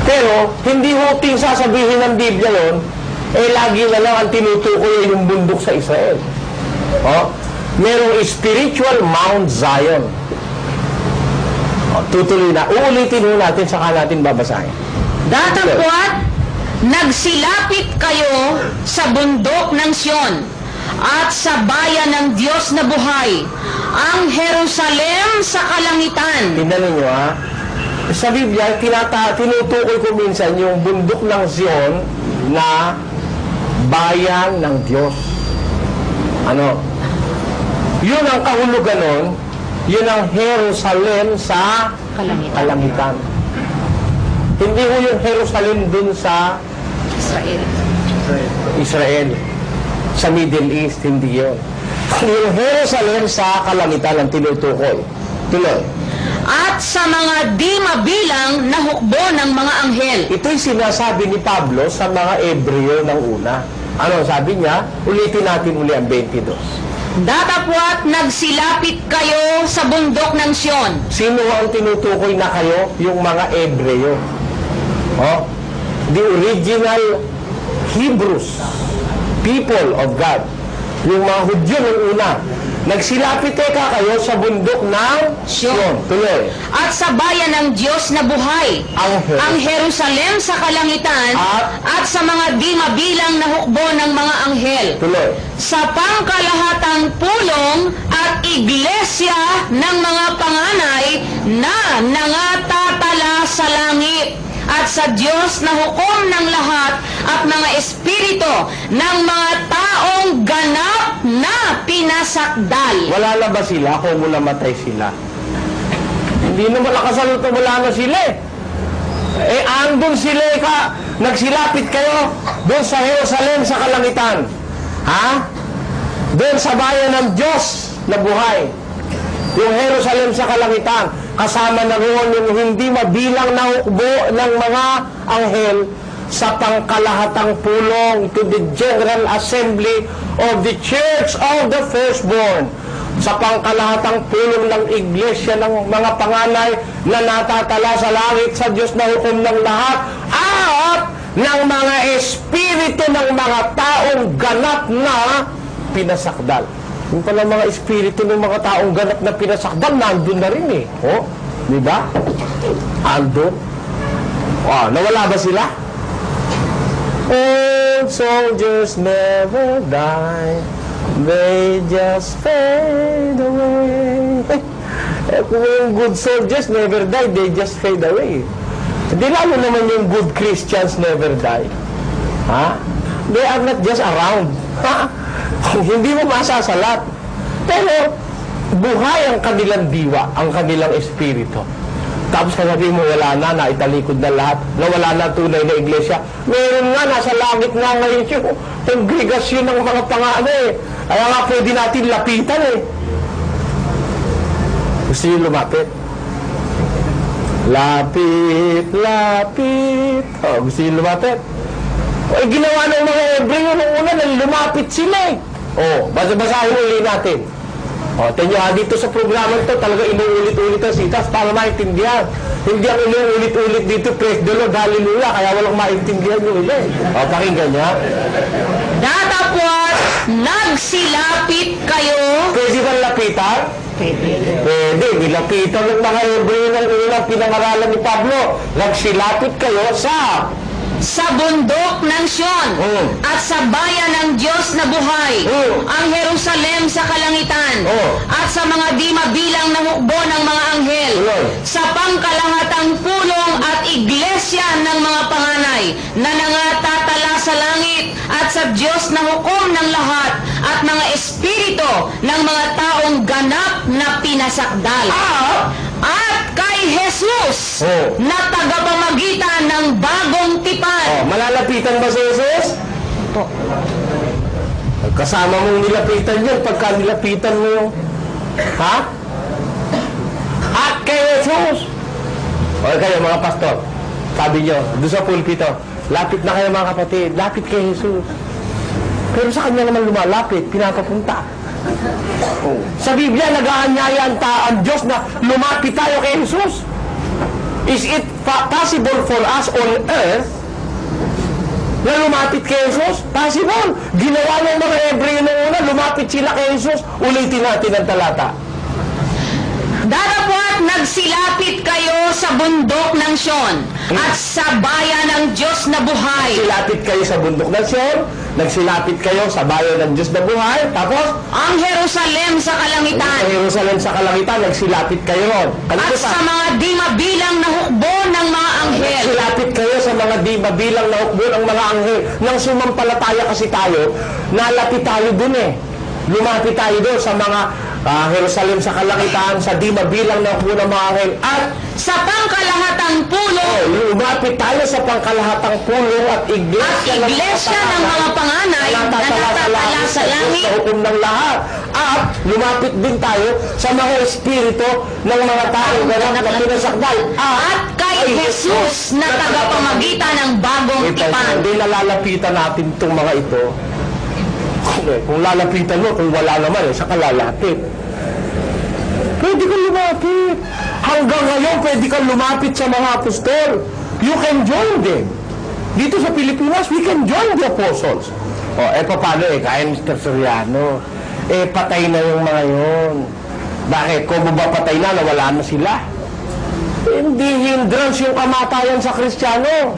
Pero, hindi ho sasabihin ng Biblia yun, lagi na lang ang tinutukoy yung bundok sa Israel. Merong spiritual Mount Zion. Tutuloy na. Uulitin ho natin, saka natin babasahin. Datapwat, Nagsilapit kayo sa bundok ng Sion at sa bayan ng Diyos na buhay, ang Jerusalem sa kalangitan. Tingnan ninyo ha. Sa Biblia, tinutukoy ko minsan yung bundok ng Zion na bayan ng Diyos. Ano? Yun ang kahulugan nun, yun ang Jerusalem sa kalangitan. Hindi ko yung Jerusalem dun sa Israel. Sa Middle East, hindi yun. Yung Jerusalem sa kalangitan ang tinutukoy. Tuloy. At sa mga di mabilang na hukbo ng mga anghel. Ito'y sinasabi ni Pablo sa mga Ebreo ng una. Ano sabi niya? Ulitin natin uli ang 22. Datapwat nagsilapit kayo sa bundok ng Sion. Sino ang tinutukoy na kayo? Yung mga Ebreo. Oh? The original Hebrews, people of God. Yung mga Hudyo ng una. Nagsilapit kayo sa bundok ng Sion. Tuloy. At sa bayan ng Diyos na buhay, ang Jerusalem sa kalangitan, at sa mga di mabilang na hukbo ng mga anghel. Tuloy. Sa pangkalahatang pulong at iglesia ng mga panganay na nangatatala sa langit, at sa Diyos na hukom ng lahat at mga espiritu ng mga taong ganap na pinasakdal. Wala na ba sila kung namatay sila? Hindi naman nakasalot na wala na sila eh. Andun sila nagsilapit kayo doon sa Jerusalem sa kalangitan. Ha? Doon sa bayan ng Diyos na buhay. Yung Jerusalem sa kalangitan. Kasama na roon yung hindi mabilang na hukbo ng mga anghel sa pangkalahatang pulong to the General Assembly of the Church of the Firstborn. Sa pangkalahatang pulong ng iglesia ng mga panganay na natatala sa langit sa Diyos na hukom ng lahat at ng mga espiritu ng mga taong ganap na pinasakdal. Yung pala mga espiritu ng mga taong ganap na pinasakdal, nandun na rin eh. Oh, di ba? Andun. Oh, nawala ba sila? Old soldiers never die. They just fade away. Kung yung good soldiers never die, they just fade away. Hindi lalo naman yung good Christians never die. Ha? They are not just around. Ha? Hindi mo masasalat. Pero, buhay ang kanilang diwa, ang kanilang espiritu. Tapos sasabihin mo, wala na, naitalikod na lahat, na wala na tunay na iglesia. Meron nga, nasa langit nga ngayon yung kongregasyon ng mga pangaano eh. Kaya nga pwede natin lapitan eh. Gusto nyo lumapit? Lapit, lapit. Oh, gusto nyo lumapit? O, ginawa ng mga Hebreo nung una na lumapit sila eh. O, basahin uli natin. O, tingnan nyo, dito sa programa ito, talaga inuulit-ulit ang sitas para maintindihan. Hindi ang inuulit-ulit dito, praise the Lord, hallelujah, kaya walang maintindihan yung uli. O, pakinggan niya. Datapwat nagsilapit kayo. Pwede ba lapitan? Pwede, nilapitan ng mga Hebreo ng unang pinangaralan ni Pablo. Nagsilapit kayo sa bundok ng Sion at sa bayan ng Diyos na buhay, ang Jerusalem sa kalangitan, at sa mga di mabilang na hukbo ng mga anghel, sa pangkalahatang pulong at iglesia ng mga panganay na nangatatala sa langit, at sa Diyos na hukom ng lahat at mga espiritu ng mga taong ganap na pinasakdal. At kay Jesus na tagapamagitan ng bagong tipan. Malalapitan ba si Jesus? Kasama mong nilapitan yun pagka nilapitan mo yung... Ha? At kay Jesus. O kayo mga pastor, sabi nyo, doon sa pulpito, lapit na kayo mga kapatid, lapit kay Jesus. Pero sa kanya naman lumalapit, pinapapunta. Sa Biblia, nag-aanyaya ang Diyos na lumapit tayo kay Jesus. Is it possible for us on earth na lumapit kay Jesus? Possible. Ginawa ng mga Hebreo na una, lumapit sila kay Jesus. Ulitin natin ang talata. Datapwat nagsilapit kayo sa bundok ng Sion at sa bayan ng Diyos na buhay. Silapit kayo sa bundok ng Sion, nagsilapit kayo sa bayan ng Diyos na buhay, tapos Ang Jerusalem sa sa kalangitan Jerusalem sa kalangitan, nagsilapit kayo ron. at sa mga di mabilang na hukbo ng mga anghel. Nagsilapit kayo sa mga di mabilang na hukbo ng mga anghel. Nang sumampalataya kasi tayo, nalapit tayo dun eh. Lumapit tayo doon sa mga Jerusalem sa kalangitan, sa di mabilang na hukbo ng mga anghel. At Sa pangkalahatang pulo lumapit tayo sa pangkalahatang pulong at iglesia, ng mga panganay na natatala sa langit. Sa hukom ng lahat. At lumapit din tayo sa mga espiritu ng mga taong ganap na pinasakdal. At kay Jesus na tagapamagitan ng bagong tipan. Hindi nalalapitan natin itong mga ito. Kung lalapitan mo, kung wala naman, saka lalapit. Pwede kang lumapit. Hanggang ngayon, pwede kang lumapit sa mga apostol. You can join them. Dito sa Pilipinas, we can join the apostles. Paano kaya Mr. Soriano? Patay na yung mga yun. Bakit? Kung ba patay na, nawala na sila? Hindi hindrance yung kamatayan sa Kristiyano.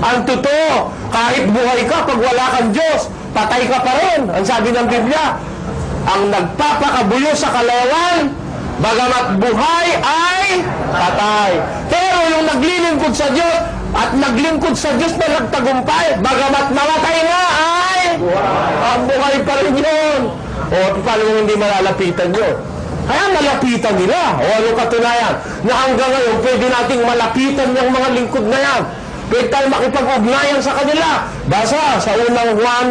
Ang totoo, kahit buhay ka, pag wala kang Diyos, patay ka pa rin. Ang sabi ng Biblia, ang nagpapakabuyo sa kalawan, bagamat buhay ay patay. Pero yung naglilingkod sa Diyos at naglingkod sa Diyos na nagtagumpay, bagamat namatay nga ay ang buhay pa rin yun. Paano mo hindi malalapitan yun? Kaya malapitan nila. Anong katunayan? Na hanggang ngayon, pwede nating malapitan yung mga lingkod na yan. Pwede tayo makipag-ugnayan sa kanila. Basa sa unang Juan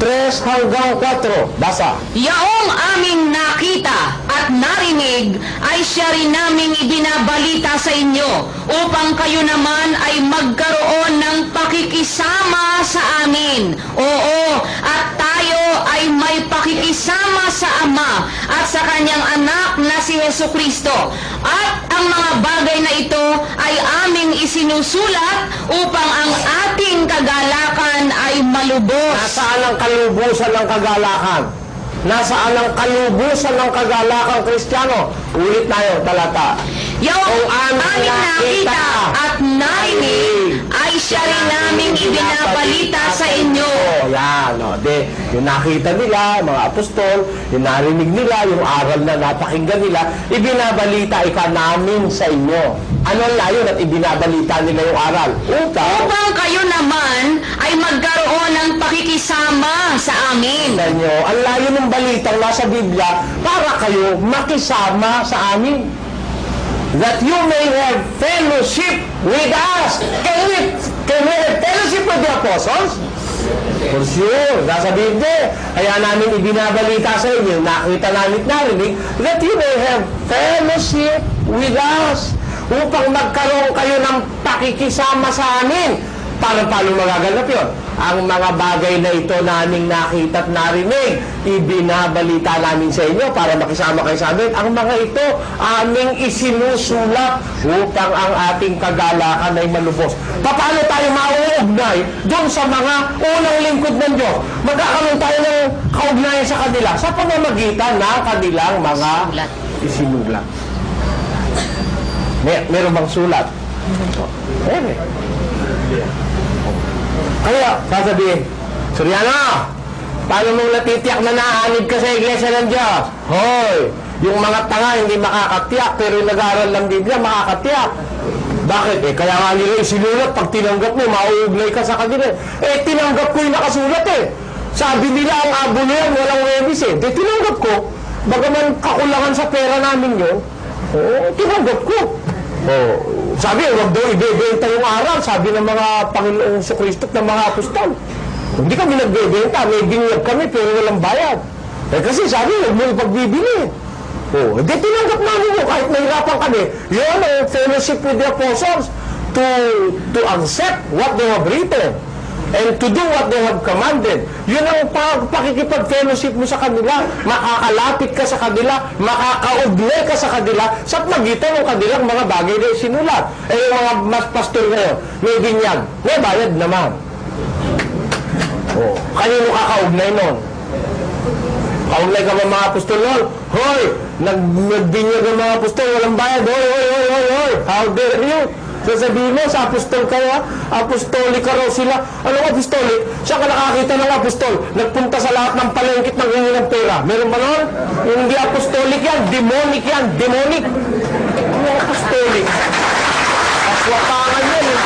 1:3 hanggang 4. Basa. Yaong aming nakita at narinig ay siya rin naming ibinabalita sa inyo upang kayo naman ay magkaroon ng pakikisama sa amin. Oo, at tayo ay may pakikisama sa Ama at sa kanyang anak na si Jesucristo. At ang mga bagay na ito ay aming isinusulat upang ang ating kagalakan ay malubos. Nasaan ang kalubusan ng kagalakan? Nasaan ang kalubusan ng kagalakan, Kristiyano? Ulit tayo, talata. Yung aming nakita at narinig ay siya rin naming ibinabalita sa inyo. Yan, yung nakita nila, mga apostol, yung narinig nila, yung aral na napakinggan nila, ibinabalita namin sa inyo. Ano ang layon at ibinabalita nila yung aral? Upang kayo naman ay magkaroon ng pakikisama sa amin. Inyo, ang layo ng balitang nasa Biblia para kayo makisama sa amin. That you may have fellowship with us. Can we have fellowship with the apostles? For sure. Nasa Biblia. Kaya namin ibinabalita sa inyo, nakita namin narinig, that you may have fellowship with us. Upang magkaroon kayo ng pakikisama sa amin. Paano magaganap yun? Ang mga bagay na ito naming nakita at narinig, ibinabalita namin sa inyo para makisama kayo sa amin. Ang mga ito, aming isinusulat upang ang ating kagalakan ay malubos. Paano tayo mauugnay doon sa mga unang lingkod ng Diyos? Magkakaroon tayo ng kaugnayan sa kanila sa pamamagitan ng kanilang mga isinulat. Meron bang sulat? Meron. Kaya, sasabihin, Soriano, paano mong natitiyak na naanib ka sa iglesia ng Diyos? Hoy, yung mga tanga hindi makakatiyak, pero yung nag-aaral ng Biblia, makakatiyak. Bakit? Kaya nga nila isinulat, pag tinanggap mo, mauugnay ka sa kanila. Tinanggap ko yung nakasulat Sabi nila, ang abo na yan, walang webis tinanggap ko. Bagaman kakulangan sa pera namin yun, tinanggap ko. Sabi, huwag daw ibebenta yung aral. Sabi ng mga Panginoong Kristo ng mga apostol. Hindi kami nagbebenta, may binyag kami pero walang bayad. Kasi sabi, huwag mo ipagbibili. Hindi tinanggap namin yun kahit nahirapan kami. Yun ang fellowship with the apostles to accept what they have written and to do what they have commanded. Yun ang pakikipag-fellowship mo sa kanila. Makakalapit ka sa kanila, makakaugnay ka sa kanila sa magitan ng kanilang mga bagay na isinulat. Yung mga mas pastor ngayon, may binyag, may bayad naman. Kanino kakaugnay nun? Kaugnay ka ba mga apostol nun? Hoy! Nagbinyag ng mga apostol, walang bayad. Hoy! How dare you? Sasabihin mo, sa apostol kayo, apostolic ka raw sila. Anong apostolic? Siya ka nakakita ng apostol. Nagpunta sa lahat ng palengkit ng hingi ng pera. Meron ba noon? Hindi apostolic yan. Demonic yan. Demonic. Ano apostolic? Aswatangan yan eh.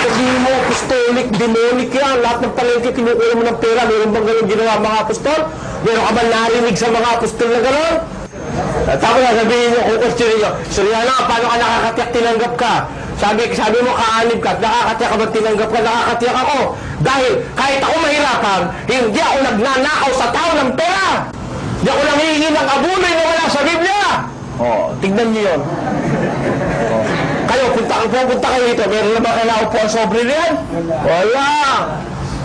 Sabihin mo, apostolic, demonic yan. Lahat ng palengkit, kinukuha mo ng pera. Meron bang ganun ginawa mga apostol? Meron ka ba narinig sa mga apostol na gano'n? At tapos sabihin nyo, kung question nyo, Soriano, paano ka nakakatiyak tinanggap ka? Sabi mo, kaanib ka, nakakatiyak ka ba tinanggap ka? Nakakatiyak ako. Dahil kahit ako mahirapan, hindi ako nagnanakaw sa tao ng pera. Hindi ako nanghihingi ng abuloy na wala sa Biblia. Tignan nyo yun. Kayo, pupunta kayo dito, meron na ba kailangan po ang sobre niyan? Wala.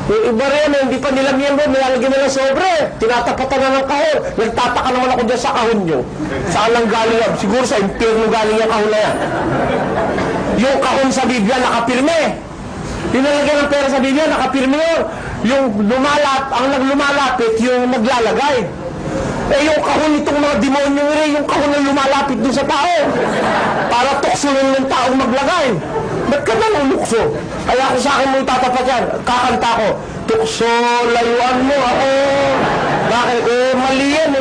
Yung iba rin, hindi pa nila miyembro, nilalagyan nila sobre. Tinatapatan na ng kahon. Nagtataka naman ako dyan sa kahon nyo. Saan lang galing yan? Siguro sa impyerno galing yung kahon na yan. Yung kahon sa Biblia, nakapirme. Nilalagyan ng pera sa Biblia, nakapirme yun. Yung ang lumalapit, yung naglalagay. Eh yung kahon itong mga demonyo rin, yung kahon na lumalapit dun sa tao. Para tuksunin ng taong maglagay. Ba't ka na lumukso? Kaya ako sa akin mo itatapat yan. Kakanta ko, tukso, layuan mo ako. Bakit? Mali yan.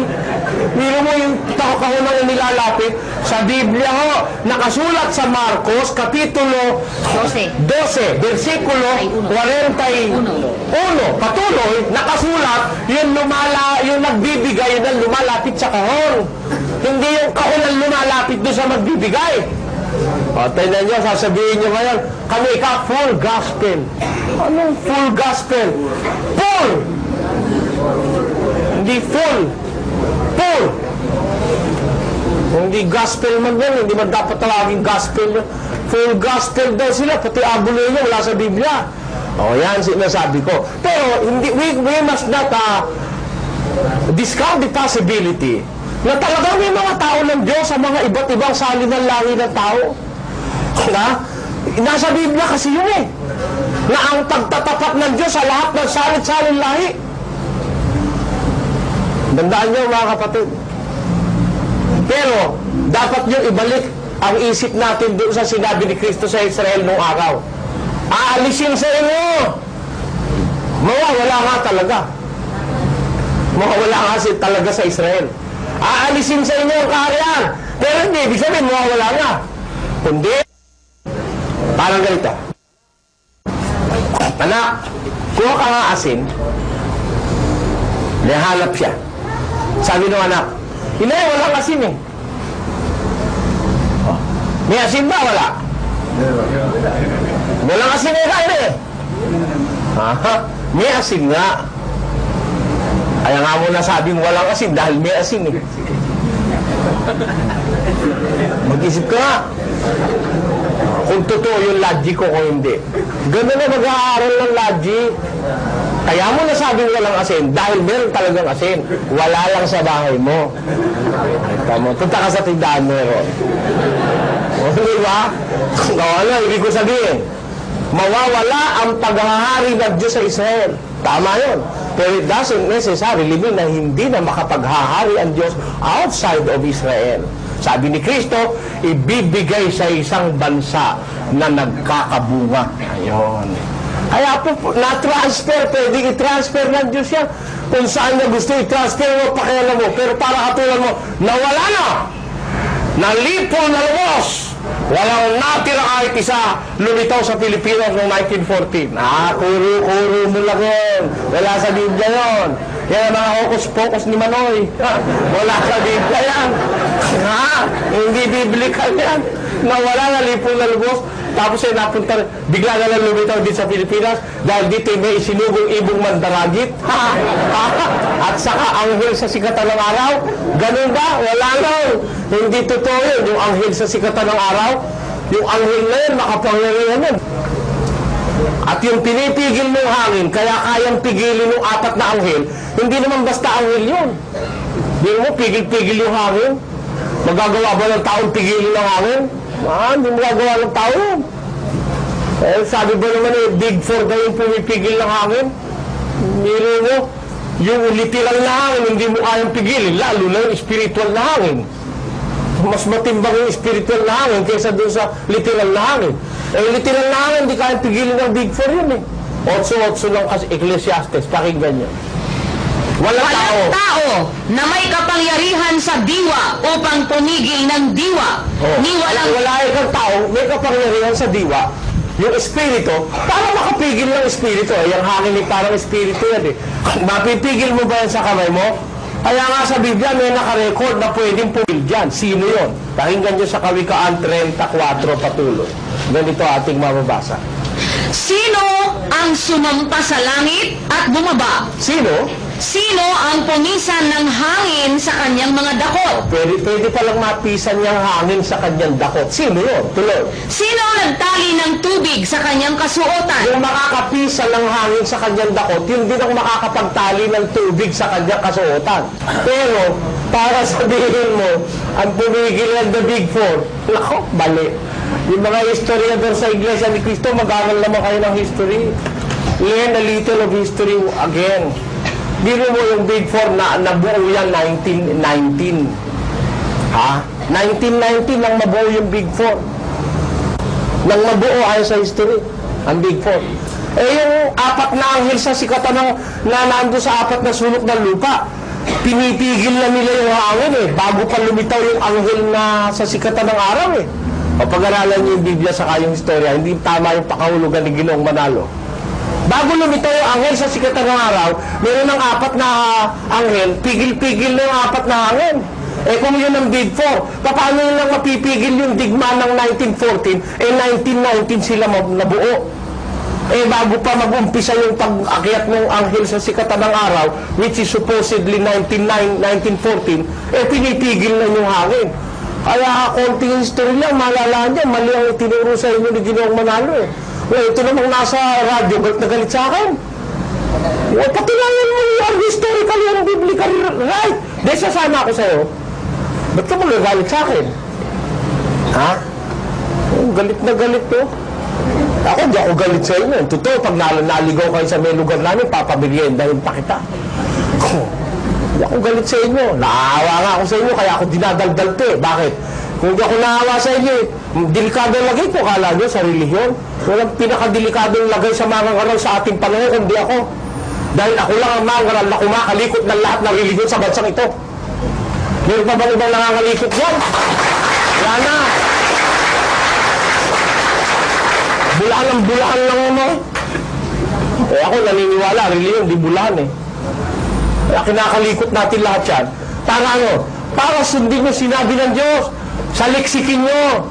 Miro mo yung kahon na nilalapit. Sa Biblia ho, nakasulat sa Marcos, Kapitulo 12, versikulo 41. Patuloy, nakasulat, yung nagbibigay, yung lumalapit sa kahon. Hindi yung kahon ang lumalapit doon sa magbibigay. Tignan nyo, sasabihin nyo ngayon, kami ka full gospel. Anong full gospel? Full! Hindi full. Full! Hindi gospel man yan, hindi man dapat tawagin gospel. Full gospel daw sila, pati abuloy nyo, wala sa Biblia. Yan sinasabi ko. Pero we must not discount the possibility na talagang may mga tao ng Diyos sa mga iba't ibang salinan lahi ng tao. Nasa Biblia kasi yun eh. Na ang pagtatapat ng Diyos sa lahat ng salit-salin lahi. Dandaan nyo mga kapatid. Pero, dapat nyo ibalik ang isip natin doon sa sinabi ni Kristo sa Israel noong araw. Aalisin sa inyo. Mawawala nga talaga. Mawawala nga talaga sa Israel. Aalisin sa inyo ang kaharian. Pero hindi, ibig sabihin, mawawala nga. Kundi, parang ganito. Anak, kuha ka nga asin. Nahanap siya. Sabi ng anak, Inay, walang asin eh. May asin ba? Wala. Walang asin eh, kain eh. May asin nga. Kaya nga mo nasabing walang asin dahil may asin eh. Mag-isip ka nga. Kung totoo yung logic ko kung hindi. Ganun na mag-aaral ng logic. Kaya mo nasabing walang asin dahil meron talagang asin. Wala lang sa bahay mo. Punta ka sa tindahan meron. Di ba? Ano, ibig ko sabihin, mawawala ang paghahari ng Diyos sa Israel. Tama yun. Pero it doesn't necessarily mean na hindi na makapaghahari ang Diyos outside of Israel. Sabi ni Kristo, ibibigay sa isang bansa na nagkakabunga. Ayun. Kaya po, na-transfer, pwede i-transfer ng Diyos yan. Kung saan niya gusto i-transfer mo, pakialam mo. Pero para katulad mo, nawala na! Nalipo na lumos! Walang natira kahit isa lumitaw sa Pilipinas noong 1914. Kuro-kuro mo lang yun. Wala sa Biblia yun. Yan ang mga hokus-pokus ni Manoy. Wala sa Biblia yan. Hindi biblical yan. Nawala na lipo na lumos. Tapos ay napunta, bigla na lang lumitaw din sa Pilipinas dahil dito may isinugong ibong mandaragit. At saka anghel sa sikatan ng araw. Ganun ba? Wala lang. Hindi totoo yun. Yung anghel sa sikatan ng araw, yung anghel na yun, makapangyarihan yun. At yung pinipigil mong hangin, kaya kayang pigilin ng apat na anghel, hindi naman basta anghel yun. Hindi mo, pigil-pigil yung hangin. Magagawa ba ng taong pigilin ng hangin? Hindi mo gagawa ng tao yun. Sabi ba naman big four daw yung pumipigil ng hangin? Miro mo, yung literal na hangin, hindi mo kayang pigilin, lalo na yung spiritual na hangin. Mas matimbang yung spiritual na hangin kaysa doon sa literal na hangin. Eh, literal na hangin, hindi kayang pigilin ng Big Four yun eh. 8-8 lang kasi Ecclesiastes, pakinggan nyo. Walang tao na may kapangyarihan sa diwa upang tumigil ng diwa. Ni walang Wala kang tao, may kapangyarihan sa diwa, yung espiritu, para makapigil ng espiritu. Yung hangin ay parang espiritu yan eh. Mapipigil mo ba yan sa kamay mo? Kaya nga sa Biblia may nakarecord na pwedeng pumigil dyan. Sino yon? Pakinggan nyo sa Kawikaan 34 patuloy. Ganito ating mababasa. sino ang sumampa sa langit at bumaba? Sino? Sino ang pumisan ng hangin sa kanyang mga dakot? Pwede palang mapisan niyang hangin sa kanyang dakot. Sino yun? Tuloy. Sino ang nagtali ng tubig sa kanyang kasuotan? Yung makakapisan ng hangin sa kanyang dakot, yun din ang makakapagtali ng tubig sa kanyang kasuotan. Pero, para sabihin mo, ang pumigil ng the Big Four, nako, bali. Yung mga historiador sa Iglesia ni Cristo, mag-aral naman kayo ng history. Learn a little of history again. Biro mo yung Big Four na nabuo yan 1919. Ha? 1919 lang mabuo yung Big Four. Nang mabuo ayon sa history, ang Big Four. Eh yung apat na anghel sa sikatan ng nando sa apat na sulok ng lupa, pinipigil na nila yung hangin eh, bago pa lumitaw yung anghel na sa sikatan ng araw eh. O pag-aralan niyo yung Biblia sa kayong historia, hindi tama yung pakahulugan ni Ginoong Manalo. Bago lumitaw yung anghel sa sikatan ng araw, meron ng apat na anghel, pigil-pigil na yung apat na anghel. Eh kung yun ang Big Four, paano yun lang mapipigil yung digma ng 1914, eh 1919 sila nabuo. Eh bago pa mag-umpisa yung pag-akyat ng anghel sa sikatan ng araw, which is supposedly 1914, eh pinipigil na yung hangin. Kaya konting history lang, malalaan niya, mali ang itinuro sa inyo ni Ginoong Manalo eh. Well, ito namang nasa radyo, galit na galit sa akin. Well, patunayan mo yung historical, yung biblical right. Dahil sasama ako sa'yo. Ba't ka magagalit sa akin? Ha? Oh, galit na galit to. Ako, di ako galit sa inyo. Totoo, pag naligaw kayo sa may lugar namin, papabigyan dahil pa kita. Di ako galit sa inyo. Naawa nga ako sa inyo, kaya ako dinadaldal to eh. Bakit? Kung di ako naawa sa inyo, delikado lagay ko, kala nyo, sa relihiyon. Walang pinakadelikadong lagay sa mga ngaral sa ating panahon, kundi ako. Dahil ako lang ang mga ngaral na kumakalikot ng lahat ng relihiyon sa bansang ito. Meron pa bang ibang nangangalikot yan? Wala na. Bulahan lang mo. Eh ako naniniwala, relihiyon, di bulahan eh. Kaya kinakalikot natin lahat yan. Para ano? Para sundin yung sinabi ng Diyos. Saliksikin nyo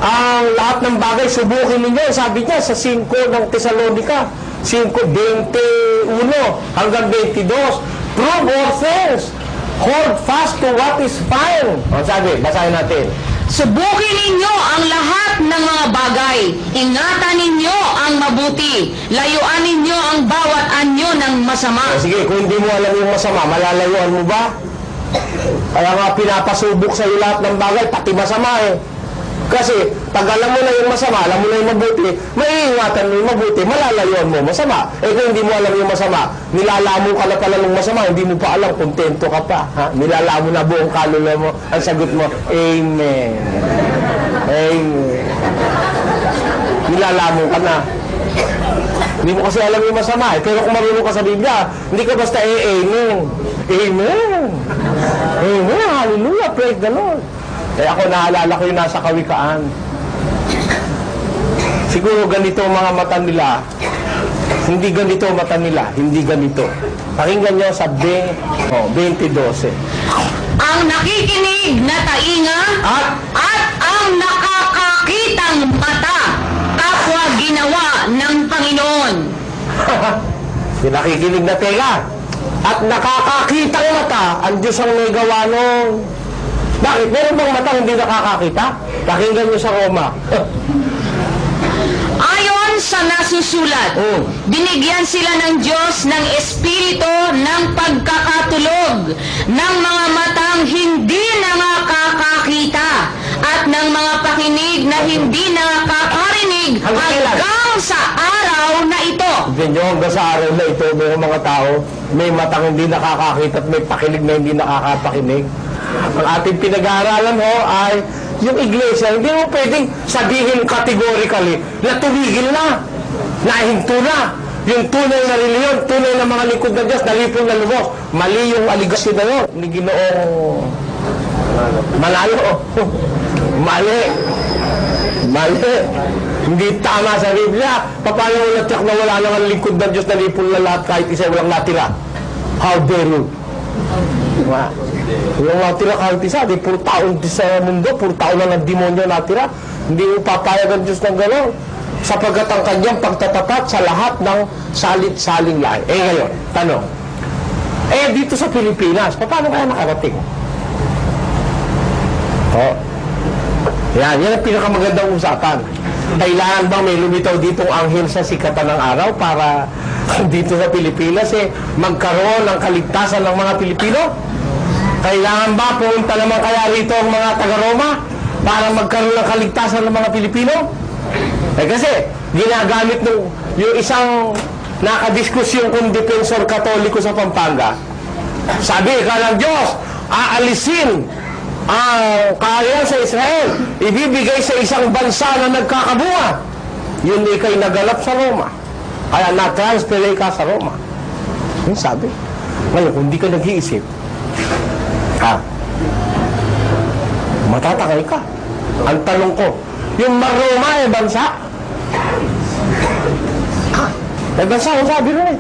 ang lahat ng bagay, subukin ninyo. Sabi niya sa 5 ng Tesalonica, 5:21 hanggang 22. Prove all things. Hold fast to what is fine. O sabi, basahin natin. Subukin ninyo ang lahat ng mga bagay. Ingatan ninyo ang mabuti. Layuan ninyo ang bawat anyo ng masama. O sige, kung hindi mo alam yung masama, malalayuan mo ba? Kaya nga pinapasubok sa iyo lahat ng bagay, pati masama eh. Kasi pag alam mo na yung masama, alam mo na yung mabuti, maiingatan mo yung mabuti, malalayuan mo masama. Eh kung hindi mo alam yung masama, nilalamo ka na pala ng masama, hindi mo pa alam, kontento ka pa. Ha? Nilalamo na buong kaluluwa mo, ang sagot mo, Amen. Amen. Nilalamo ka na. Hindi mo kasi alam yung masama eh. Pero kung marunong ka sa Biblia, hindi ka basta Amen. Amen. Amen. Hallelujah. Praise the Lord. Eh ako naalala ko yung nasa Kawikaan. Siguro ganito ang mga mata nila. Hindi ganito ang mata nila. Hindi ganito. Pakinggan nyo sa 20:12. Ang nakikinig na tainga at ang nakakakitang mata, kapwa ginawa ng Panginoon. Yung nakikinig na tela at nakakakitang mata, ang Diyos ang may gawa nung. Bakit? Meron bang mata hindi nakakakita? Pakinggan nyo sa Roma. Ayon sa nasusulat, binigyan sila ng Diyos ng espiritu ng pagkakatulog, ng mga matang hindi nakakakita, at ng mga pakinig na hindi nakakarinig hanggang sa araw na ito. Tignan nyo, hanggang sa araw na ito, may mga tao, may matang hindi nakakakita at may pakinig na hindi nakakapakinig. Ang ating pinag-aaralan ho ay yung iglesia, hindi mo pwedeng sabihin categorically na tumigil na, nahinto na. Yung tunay na reliyon, tunay na mga lingkod ng Diyos, nalipong na lubos. Mali yung aligasyon na yun, ni Ginoong Manalo. Mali. Mali. Hindi tama sa Biblia. Paano mo na-check na wala naman lingkod ng Diyos, nalipong na lahat kahit isa walang natira? How dare you? Diba? Walang natira kahit isa, di puro taon sa mundo, puro taon lang ng demonyo natira. Hindi mo papayag ang Diyos ng gano'n. Sapagkat ang kanyang pagtatapat sa lahat ng salit-saling lahi. Eh ngayon, tanong. Eh dito sa Pilipinas, paano kaya nakarating? Oh. Yan ang pinakamagandang usapan. Kailangan bang may lumitaw ditong anghel sa sikatan ng araw para dito sa Pilipinas magkaroon ng kaligtasan ng mga Pilipino? Kailangan ba pumunta naman kaya rito ang mga taga-Roma para magkaroon ng kaligtasan ng mga Pilipino? Eh kasi, ginagamit yung isang nakadiskusyon kong defensor katoliko sa Pampanga. Sabi ka ng Diyos, aalisin ang kaharian sa Israel, ibibigay sa isang bansa na nagkakabunga. Yun ikay nagalap sa Roma. Kaya na-transfer ka sa Roma. Yun sabi. Ngayon, kung di ka nag-iisip, matatakay ka. Ang tanong ko, yung Roma bansa? Bansa, ang sabi rin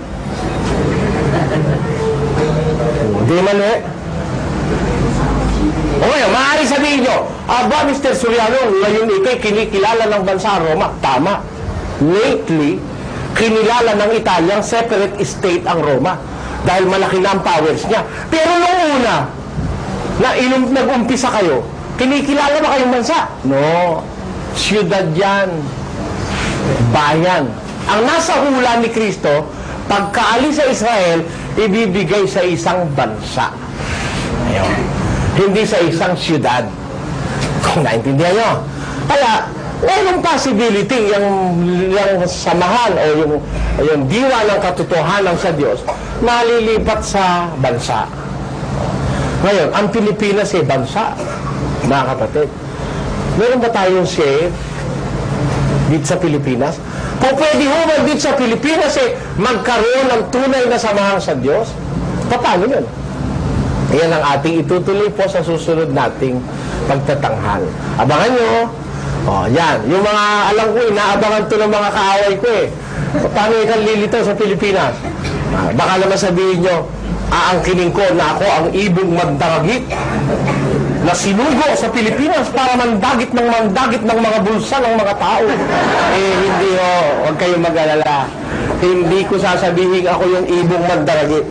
Hindi mali. Okay, maaari sabihin nyo, aba, Mr. Soriano, ngayon ikay kinikilala ng bansa Roma. Tama. Lately, kinilala ng Italyang separate state ang Roma dahil malaki na ang powers niya. Pero nung una, na nag-umpisa kayo, kinikilala ba kayong bansa? No. Siyudad yan. Bayan. Ang nasa hula ni Kristo, pagkaalis sa Israel, ibibigay sa isang bansa. Ayun. Hindi sa isang siyudad. Kung naintindihan nyo. Kaya, mayroong possibility yung samahan o yung diwa ng katotohanan sa Diyos malilipat sa bansa. Ngayon, ang Pilipinas bansa, mga kapatid. Meron ba tayong share dito sa Pilipinas? Kung pwede ho ba dito sa Pilipinas magkaroon ng tunay na samahan sa Diyos, paano yun? Yan ang ating itutuloy po sa susunod nating pagtatanghal. Abangan nyo. Yan. Yung mga, alam ko, inaabangan to ng mga kaaway ko Paano ikang lilitaw sa Pilipinas? Baka naman sabihin nyo, aangkinin ko na ako ang ibong magdaragit na sinugo sa Pilipinas para mandagit ng mga bulsa ng mga tao. Hindi ho. Huwag kayong mag-alala. Hindi ko sasabihin ako yung ibong magdaragit.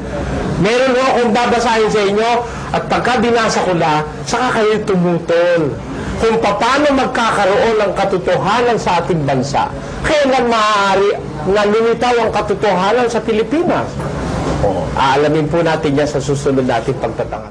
Meron ho akong babasahin sa inyo at pagka binasa ko na, saka kayo tumutol kung paano magkakaroon ng katotohanan sa ating bansa. Kailan maaari na lumitaw ang katotohanan sa Pilipinas? Aalamin po natin yan sa susunod nating pagtatanghal.